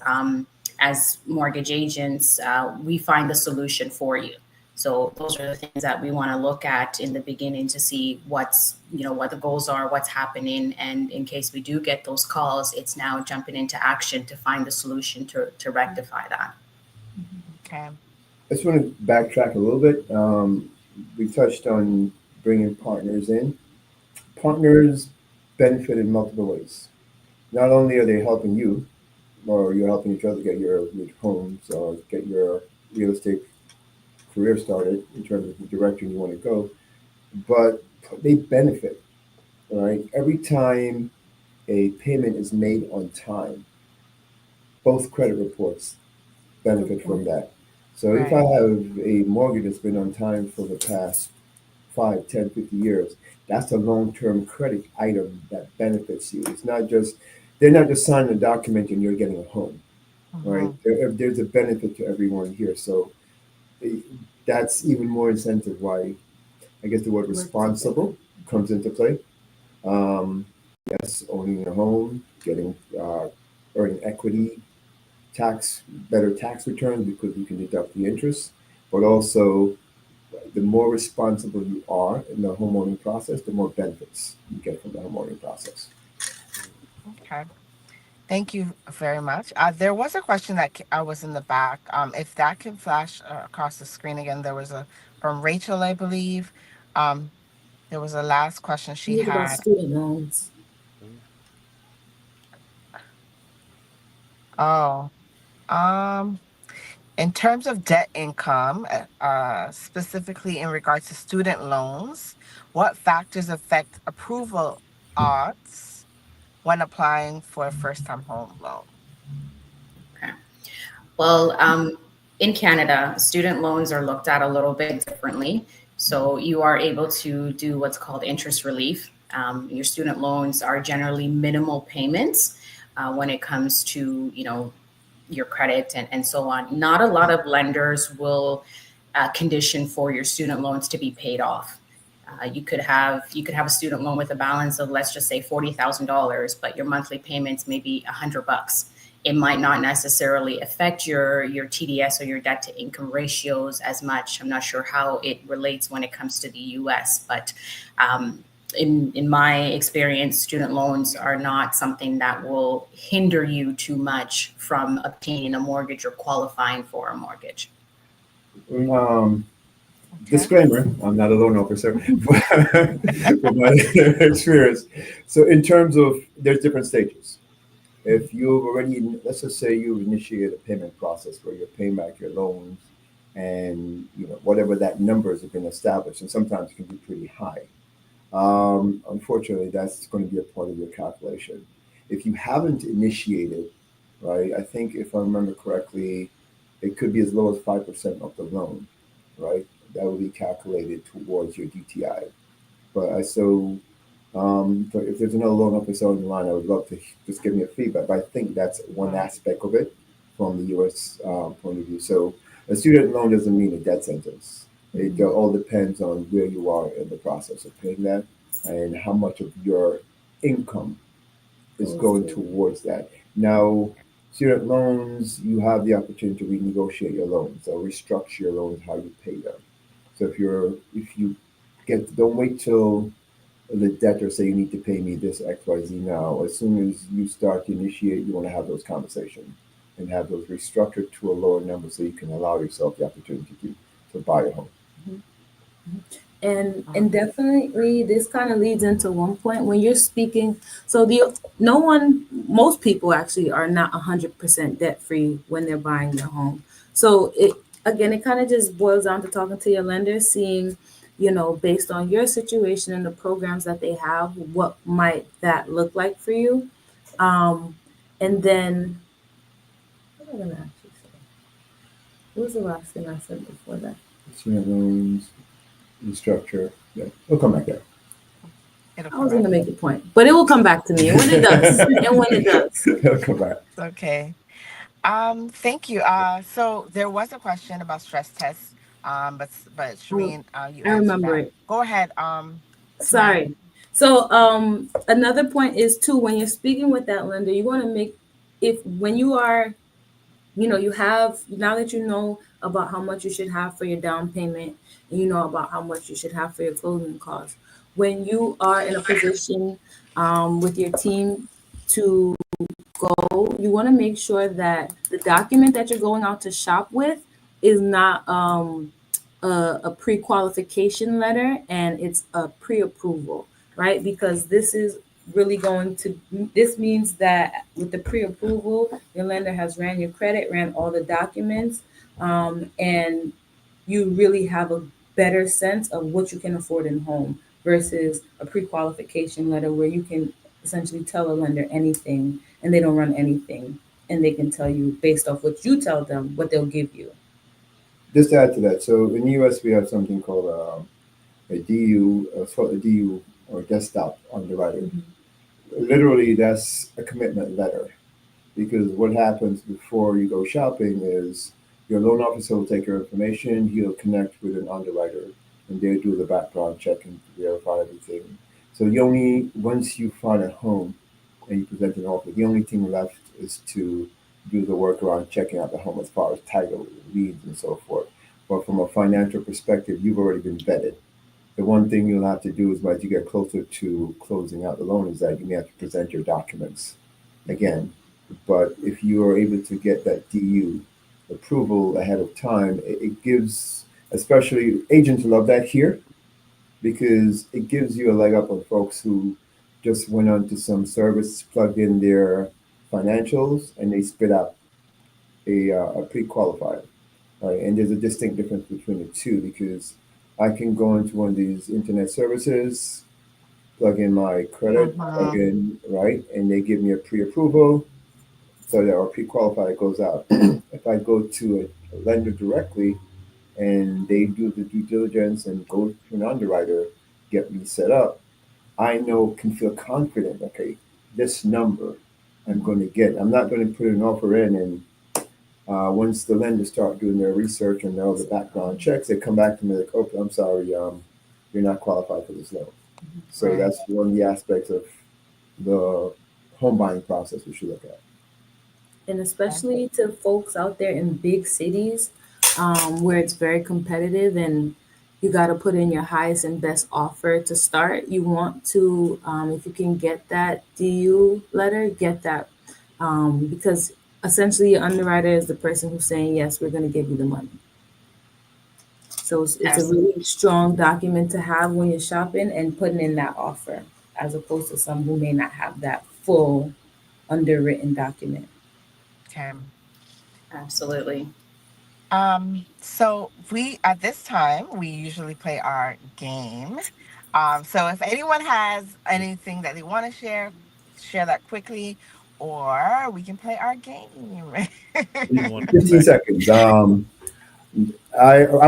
as mortgage agents, we find the solution for you. So those are the things that we want to look at in the beginning to see what the goals are, what's happening. And in case we do get those calls, it's now jumping into action to find the solution to rectify that. Okay. I just want to backtrack a little bit. We touched on bringing partners in. Partners benefit in multiple ways. Not only are they helping you, or you're helping each other get your homes or get your real estate career started in terms of the direction you want to go, but they benefit. All right. Every time a payment is made on time, both credit reports benefit from that. So if I Right. have a mortgage that's been on time for the past 5, 10, 50 years, that's a long-term credit item that benefits you. They're not just signing a document and you're getting a home, right? Mhm. There's a benefit to everyone here. So eh, that's even more incentive why I guess the word responsible comes into play. Um, yes, owning a home, getting earning equity, better tax returns because you can deduct the interest, but also The more responsible you are in the homeowning process, the more benefits you get from the homeowning process. Okay. Thank you very much. There was a question that I was in the back. If that can flash across the screen again, there was a from Rachel, I believe. Um, there was a last question she What about had. student loans? Oh, um, in terms of debt income, specifically in regards to student loans, what factors affect approval odds when applying for a first-time home loan? Okay. Well, in Canada, student loans are looked at a little bit differently. So you are able to do what's called interest relief. Your student loans are generally minimal payments when it comes to, your credit and so on. Not a lot of lenders will condition for your student loans to be paid off. You could have a student loan with a balance of, let's just say, $40,000, but your monthly payments may be $100. It might not necessarily affect your TDS or your debt to income ratios as much. I'm not sure how it relates when it comes to the US, but in my experience, student loans are not something that will hinder you too much from obtaining a mortgage or qualifying for a mortgage. Disclaimer, I'm not a loan officer, but my experience. So in terms of, there's different stages. If you've already, let's just say you initiate a payment process where you're paying back your loans and whatever that numbers have been established, and sometimes it can be pretty high. Unfortunately, that's going to be a part of your calculation. If you haven't initiated, right, I think if I remember correctly, it could be as low as 5% of the loan, right? That will be calculated towards your DTI. But if there's another loan officer on the line, I would love to just give me a feedback. But I think that's one aspect of it from the U.S. Point of view. So a student loan doesn't mean a death sentence. It all depends on where you are in the process of paying that and how much of your income is going towards that. Now, student loans, you have the opportunity to renegotiate your loans or restructure your loans how you pay them. So if you don't wait till the debtor say you need to pay me this XYZ now. As soon as you start to initiate, you want to have those conversations and have those restructured to a lower number so you can allow yourself the opportunity to buy a home. And definitely this kind of leads into one point when you're speaking. So most people actually are not 100% debt free when they're buying their home. So it kind of just boils down to talking to your lender, seeing, based on your situation and the programs that they have, what might that look like for you. And then what am I gonna actually say? What was the last thing I said before that? Student loans, restructure. Yeah, we'll come back there. I was going to make a point, but it will come back to me when it does. And when it does. It'll come back. Okay. Thank you. So there was a question about stress tests. But Shireen, you I answered remember that. it. Go ahead. Sorry. So another point is too, when you're speaking with that lender, you want to when you are, you have, now that you know about how much you should have for your down payment, and you know about how much you should have for your closing costs, when you are in a position with your team to go, you want to make sure that the document that you're going out to shop with is not a pre-qualification letter, and it's a pre-approval, right? Because this means that with the pre-approval, your lender has ran your credit, ran all the documents, and you really have a better sense of what you can afford in home versus a pre-qualification letter where you can essentially tell a lender anything and they don't run anything, and they can tell you based off what you tell them what they'll give you. Just to add to that, so in the US we have something called a DU, it's called a DU or desktop underwriter. Literally, that's a commitment letter, because what happens before you go shopping is your loan officer will take your information, he'll connect with an underwriter, and they'll do the background check and verify everything. So once you find a home and you present an offer, the only thing left is to do the work around checking out the home as far as title, leads, and so forth. but from a financial perspective, you've already been vetted. The one thing you'll have to do is as you get closer to closing out the loan is that you may have to present your documents again. But if you are able to get that DU approval ahead of time, it gives, especially agents love that here because it gives you a leg up on folks who just went onto some service, plugged in their financials, and they spit out a pre-qualified. Right? And there's a distinct difference between the two because I can go into one of these internet services, plug in my credit, plug in, right, and they give me a pre-approval, so that or pre-qualified goes out. If I go to a lender directly and they do the due diligence and go to an underwriter, get me set up, I know can feel confident. Okay, this number I'm going to get. I'm not going to put an offer in and once the lenders start doing their research and all the background checks, they come back to me like, okay, I'm sorry, you're not qualified for this loan. So Right. that's one of the aspects of the home buying process we should look at. And especially to folks out there in big cities, where it's very competitive and you got to put in your highest and best offer to start. You want to, if you can get that DU letter, get that, because essentially your underwriter is the person who's saying, yes, we're going to give you the money. So it's a really strong document to have when you're shopping and putting in that offer, as opposed to some who may not have that full underwritten document. Okay. Absolutely. So we at this time we usually play our game. So if anyone has anything that they want to share that quickly, or we can play our game. In 15 seconds. I'm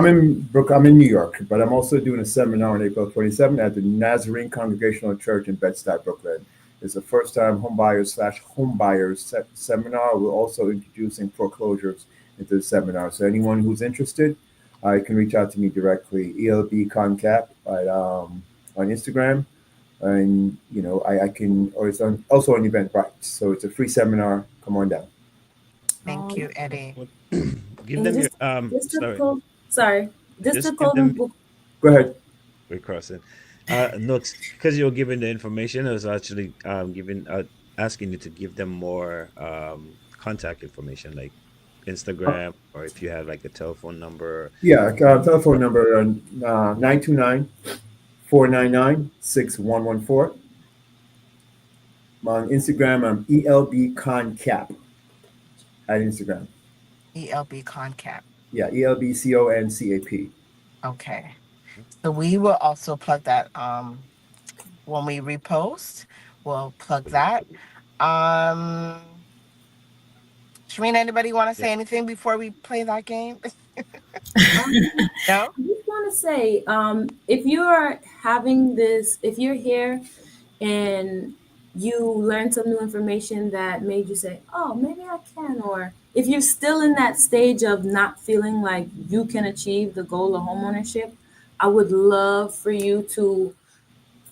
in New York, but I'm also doing a seminar on April 27th at the Nazarene Congregational Church in Bed-Stuy, Brooklyn. It's the first time homebuyers seminar. We're also introducing foreclosures into the seminar. So anyone who's interested, you can reach out to me directly, ELB Concap on Instagram. And, I can, or it's also on Eventbrite. So it's a free seminar. Come on down. Thank you, Eddie. Give them your Sorry. Just give them. Go ahead. We're crossing. No, because you're giving the information. I was actually asking you to give them more contact information, like Instagram, or if you have like a telephone number. Yeah, telephone number 929-499-6114. On Instagram, I'm ELB Concap at Instagram. ELB Concap. Yeah, ELBCONCAP. Okay. So we will also plug that when we repost. We'll plug that. Sharina, anybody want to say anything before we play that game? No? I just want to say, if you're having this, if you're here and you learned some new information that made you say, oh, maybe I can, or if you're still in that stage of not feeling like you can achieve the goal of homeownership, I would love for you to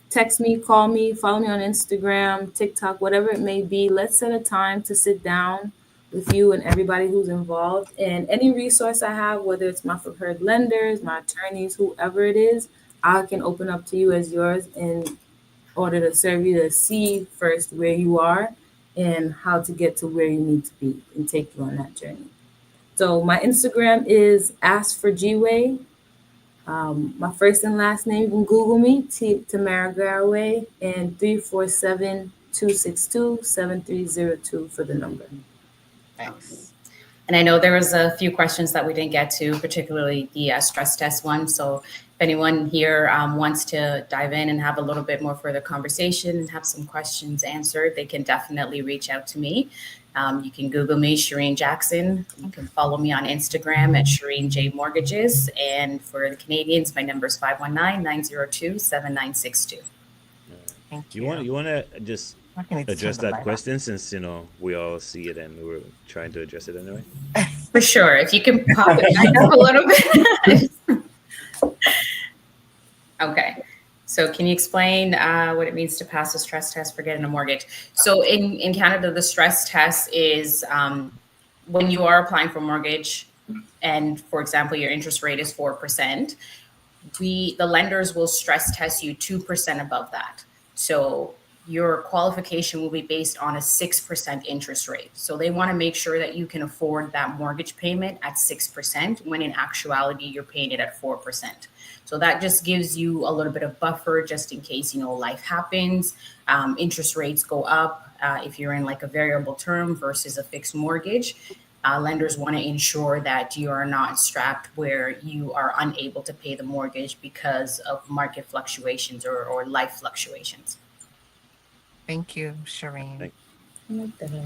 text me, call me, follow me on Instagram, TikTok, whatever it may be. Let's set a time to sit down with you and everybody who's involved. And any resource I have, whether it's my preferred lenders, my attorneys, whoever it is, I can open up to you as yours in order to serve you to see first where you are and how to get to where you need to be and take you on that journey. So my Instagram is askforgway. My first and last name, you can Google me, Tamara Garaway, and 347-262-7302 for the number. Thanks. And I know there was a few questions that we didn't get to, particularly the stress test one. So if anyone here wants to dive in and have a little bit more further conversation and have some questions answered, they can definitely reach out to me. You can Google me, Shireen Jackson. You can follow me on Instagram at Shireen J Mortgages. And for the Canadians, my number is 519-902-7962. Thank you. You want to just address that question since, we all see it and we're trying to address it anyway? For sure. If you can pop it back up a little bit. Okay. So can you explain what it means to pass a stress test for getting a mortgage? So in Canada, the stress test is when you are applying for a mortgage, and for example, your interest rate is 4%, the lenders will stress test you 2% above that. So your qualification will be based on a 6% interest rate. So they want to make sure that you can afford that mortgage payment at 6%, when in actuality, you're paying it at 4%. So that just gives you a little bit of buffer just in case, life happens, interest rates go up. If you're in like a variable term versus a fixed mortgage, lenders want to ensure that you are not strapped where you are unable to pay the mortgage because of market fluctuations or life fluctuations. Thank you, Shireen.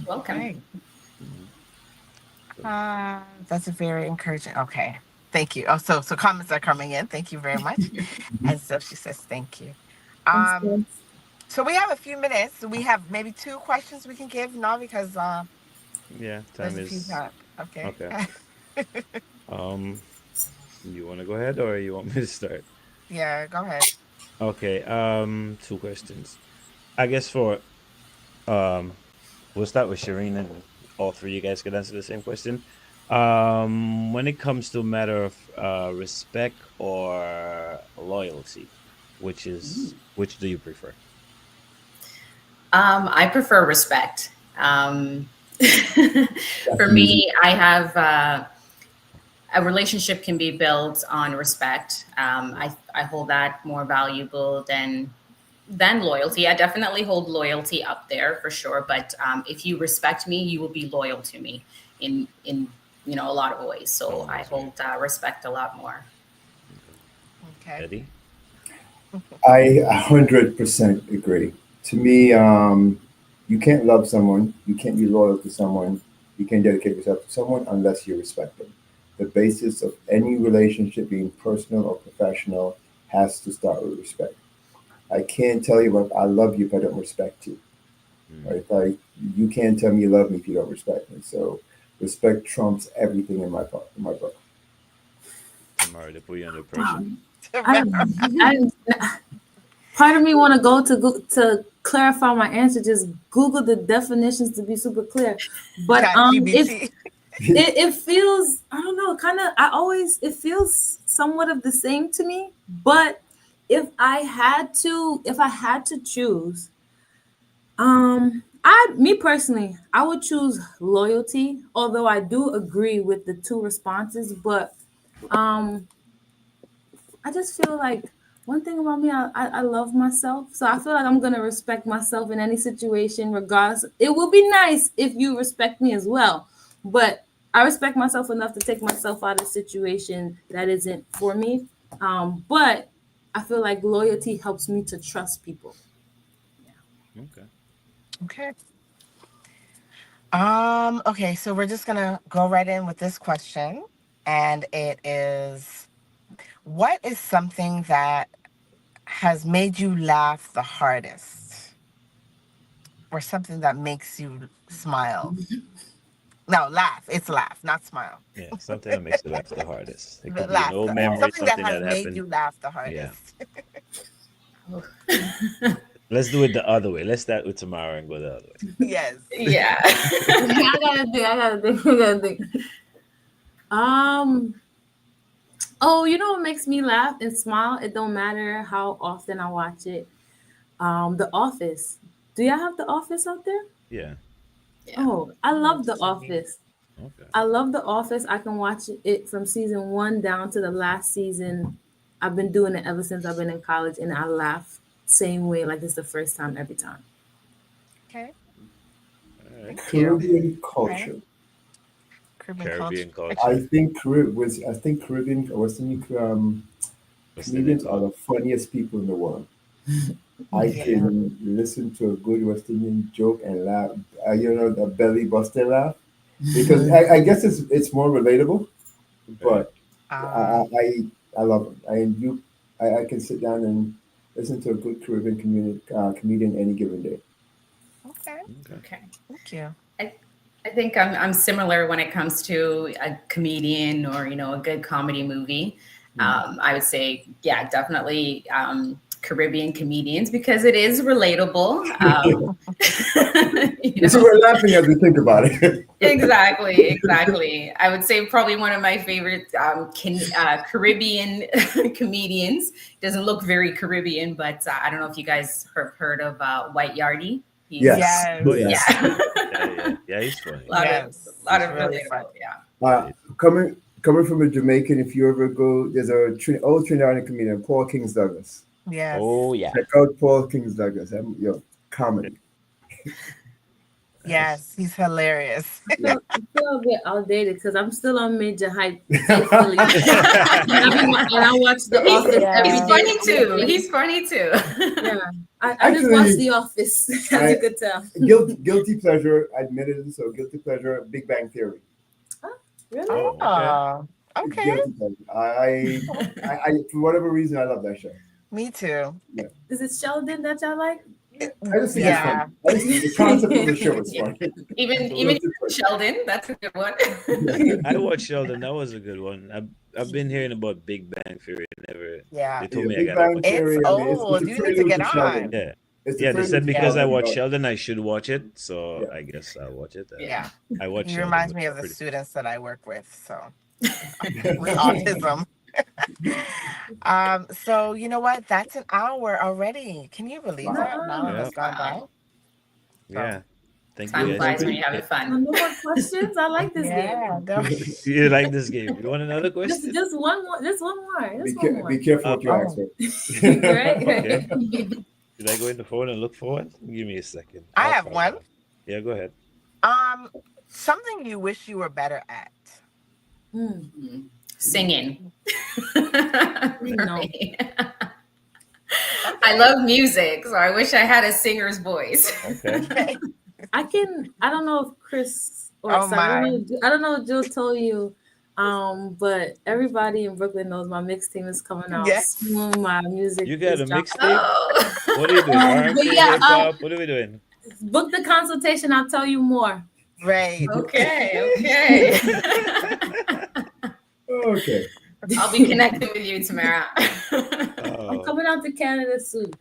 Welcome. Okay. That's a very encouraging. Okay. Thank you. Oh, so comments are coming in. Thank you very much. And so she says, thank you. So we have a few minutes. We have maybe 2 questions we can give now because Yeah, there's time a few is time. Okay. okay. You want to go ahead or you want me to start? Yeah, go ahead. Okay. 2 questions. I guess for um, we'll start with Shireen, and all three you guys could answer the same question. When it comes to a matter of respect or loyalty, which do you prefer? I prefer respect. For me, I have a relationship can be built on respect. I hold that more valuable than loyalty. I definitely hold loyalty up there for sure. But if you respect me, you will be loyal to me in a lot of ways. So I hold respect a lot more. Okay. Eddie? I 100% agree. To me, you can't love someone, you can't be loyal to someone, you can't dedicate yourself to someone unless you respect them. The basis of any relationship, being personal or professional, has to start with respect. I can't tell you what I love you if I don't respect you. Right? Like you can't tell me you love me if you don't respect me. So respect trumps everything in my book. Tamara, to put you under pressure. I part of me want to go to clarify my answer. Just Google the definitions to be super clear. But it feels, I don't know, kind of, it feels somewhat of the same to me. But if I had to choose, me personally, I would choose loyalty. Although I do agree with the 2 responses, but I just feel like one thing about me, I love myself. So I feel like I'm going to respect myself in any situation, regardless. It will be nice if you respect me as well. But I respect myself enough to take myself out of a situation that isn't for me. But I feel like loyalty helps me to trust people. Okay. Okay. Okay, so we're just gonna go right in with this question. And it is, what is something that has made you laugh the hardest? Or something that makes you smile? No, laugh. It's laugh, not smile. Yeah, something that makes you laugh the hardest. It could be an Laugh. old memory, Something that something has that made happened. you laugh the Yeah. hardest. Let's do it the other way. Let's start with Tamara and go the other way. Yes. Yeah. I gotta think. Oh, you know what makes me laugh and smile? It don't matter how often I watch it. The Office. Do y'all have The Office out there? Yeah. Oh, I love The Office. Okay. I love The Office. I can watch it from season 1 down to the last season. I've been doing it ever since I've been in college, and I laugh same way, like it's the first time every time. Okay. Right. Caribbean culture. Caribbean culture. I think Caribbean Western comedians are the funniest people in the world. I can listen to a good West Indian joke and laugh. The belly buster laugh, because I guess it's more relatable. But I love it. I can sit down and listen to a good Caribbean comedian any given day. Okay. Thank you. I think I'm similar when it comes to a comedian or a good comedy movie. I would say, yeah, definitely Caribbean comedians, because it is relatable. You see, we're laughing as we think about it. Exactly. I would say probably one of my favorite Caribbean comedians. Doesn't look very Caribbean, but I don't know if you guys have heard of White Yardie. He's Yes. Yes. Oh yeah. yeah, Yeah, he's funny. a lot Yes. of He's funny. Really fun. relatable. Yeah. Coming from a Jamaican, if you ever go, there's a old Trinidadian comedian, Paul Kings Douglas. Yes. Oh yeah. Check out Paul Kings Douglas. Comedy. Yes. He's hilarious. I feel a bit outdated because I'm still on major hype, thankfully. And I watch The Office every He's day. funny too. He's funny too. Yeah, I just watch The Office, as you could tell. Guilty pleasure, admitted. So guilty pleasure, Big Bang Theory. Really? Oh, okay. Guilty pleasure. I for whatever reason, I love that show. Me too. Yeah. Is it Sheldon that y'all like? I just think Yeah. it's fun. I just think the concept of the show is Yeah. fun. Even Sheldon, that's a good one. I watched Sheldon. That was a good one. I've been hearing about Big Bang Theory. Never. Yeah. They told me I Big got Bang to watch Theory. It's I mean, old. a You need to prelude get Sheldon. on. it. It's the Yeah, they said prelude to because I Sheldon, watched but- Sheldon, I should watch it. So Yeah. I guess I'll watch it. Yeah. I watched. He Sheldon, reminds but me of the pretty- students that I work with. So with autism. So you know what? That's an hour already. Can you believe that? An hour Yeah. has gone by. Yeah. Thank Time you guys. flies when you're having fun. No more questions? I like this Yeah. game. You like this game? You want another Just, question? just one more. Just one more. Be, Just one more. be careful what you ask for. Right? Okay. Should I go in the phone and look for it? Give me a second. I I'll have find one. out. Yeah, go ahead. Something you wish you were better at. Singing. No. I love music, so I wish I had a singer's voice. Okay. I don't know if Chris or Oh, I don't know if Jill told you, but everybody in Brooklyn knows my mix team is coming out Yes. soon. My music You got is a dropping. mixtape? Oh. What are you doing? R&B, but yeah, hip hop? What are we doing? Book the consultation. I'll tell you more. Right. Okay. Okay. I'll be connecting with you, Tamara. I'm coming out to Canada soon.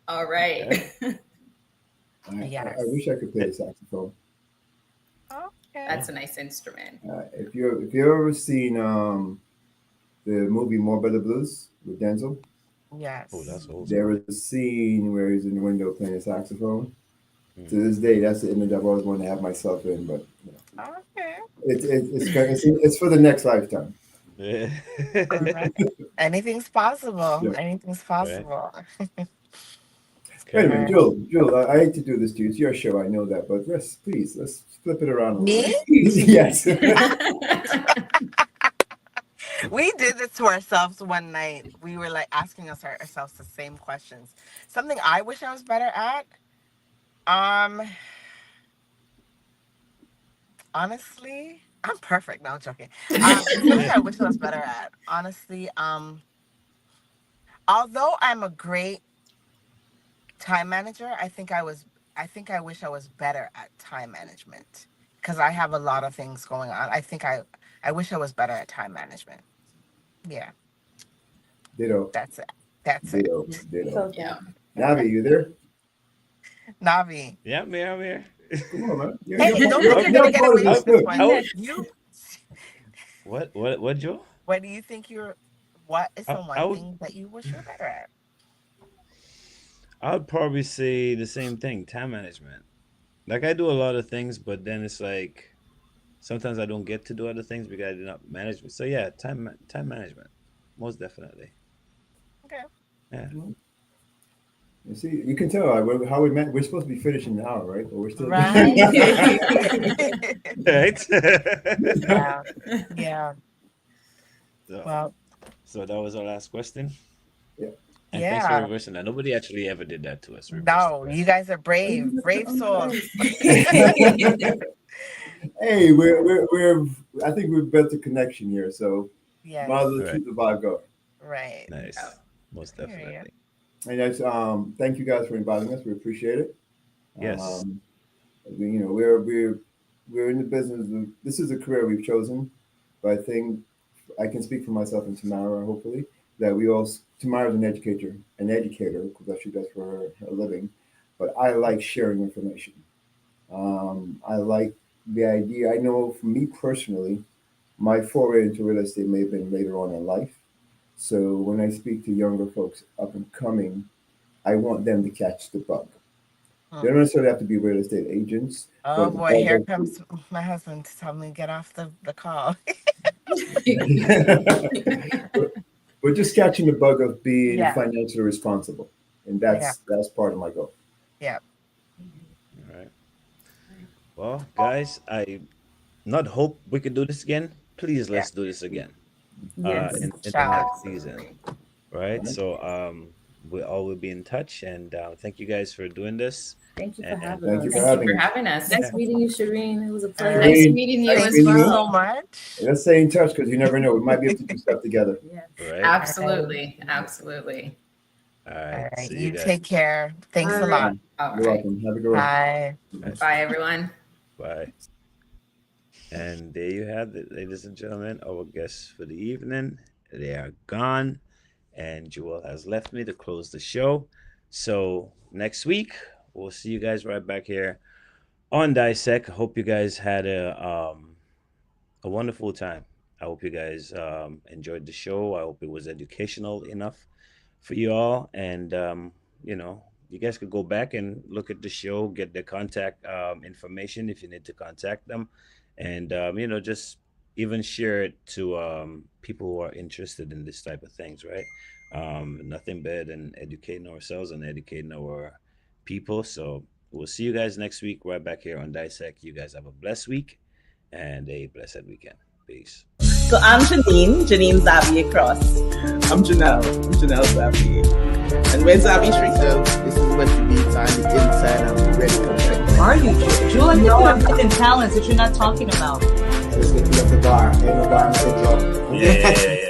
All right. Yes. I wish I could play the saxophone. Okay. That's a nice instrument. If you ever seen the movie More Better Blues with Denzel, Yes. Oh, that's old. there was a scene where he's in the window playing the saxophone. To this day, that's the image I've always wanted to have myself in. But you know, Okay. it's for the next lifetime. Yeah. All right. Anything's possible. Yeah. Anything's possible. Wait a minute, Joel, I hate to do this to you. It's your show, I know that, but please, let's flip it around a little Me? bit. Yes. We did this to ourselves one night. We were like asking ourselves the same questions. Something I wish I was better at. Honestly, I'm perfect. No, I'm joking. Something I wish I was better at. Honestly, although I'm a great time manager, I think I wish I was better at time management because I have a lot of things going on. I wish I was better at time management. Yeah, Ditto. that's it. That's Ditto. it. Ditto. Yeah. Navi, you there? Navi. Yeah, I'm here. Come on, man. Hey, you don't think you're gonna get away with this one? You. What, Joe? What do you think what is the I one would- thing that you wish you were better at? I would probably say the same thing, time management. Like I do a lot of things, but then it's like sometimes I don't get to do other things because I do not manage. So yeah, time management, most definitely. Okay. Yeah. You see, you can tell how we met. We're supposed to be finishing the hour, right? But we're still Right. Right. Yeah. Yeah. So, Well. so that was our last question. Yeah. And thanks for Yeah. reversing that. Nobody actually ever did that to us. No, you guys are brave souls. Hey, we're I think we've built a connection here, so Yes. might as well Right. keep the vibe going. Right. Nice. Most Period. definitely. And that's thank you guys for inviting us. We appreciate it. Yes. We're in the business. This is a career we've chosen, but I think I can speak for myself and Tamara. Hopefully, that Tamara's an educator because that's what she does for a living. But I like sharing information. I like the idea, I know for me personally, my foray into real estate may have been later on in life. So when I speak to younger folks up and coming, I want them to catch the bug. They don't necessarily have to be real estate agents, Oh but the boy, bug here of comes my husband to tell me to get off the call. but just catching the bug of being Yeah. financially responsible, and Yeah. that's part of my goal. Yeah. All right. Well, guys, I not hope we could do this again. Please, let's do this again. Yes. In the Ciao. next season, right? So we all will be in touch, and thank you guys for doing this. Thank you for And having Thank you us. for Thank you having for me. having us. Nice meeting you, Shireen. It was a pleasure. Nice Shireen, meeting you nice as meeting you. well. So much. Let's stay in touch because you never know. We might be able to do stuff together. Yes. right. Absolutely. Absolutely. All All right. right. See You you guys. take care. Thanks All a lot. All You're right. welcome. Have a good one. Bye. Bye, everyone. Bye. And there you have it, ladies and gentlemen, our guests for the evening. They are gone, and Jewel has left me to close the show. So next week, we'll see you guys right back here on Dissect. Hope you guys had a wonderful time. I hope you guys enjoyed the show. I hope it was educational enough for you all. And, you guys could go back and look at the show, get their contact information if you need to contact them. And, just even share it to people who are interested in this type of things, right? Nothing better than educating ourselves and educating our people. So we'll see you guys next week right back here on Dissect. You guys have a blessed week and a blessed weekend. Peace. So I'm Janine Xavier Cross. I'm Janelle Xavier. And where's Xavier Street? So this is what you need time the inside and we ready to Are you, Jewel? You know I'm hidden talents that you're not talking about. Let's get to the bar. Ain't no bar in the Yeah.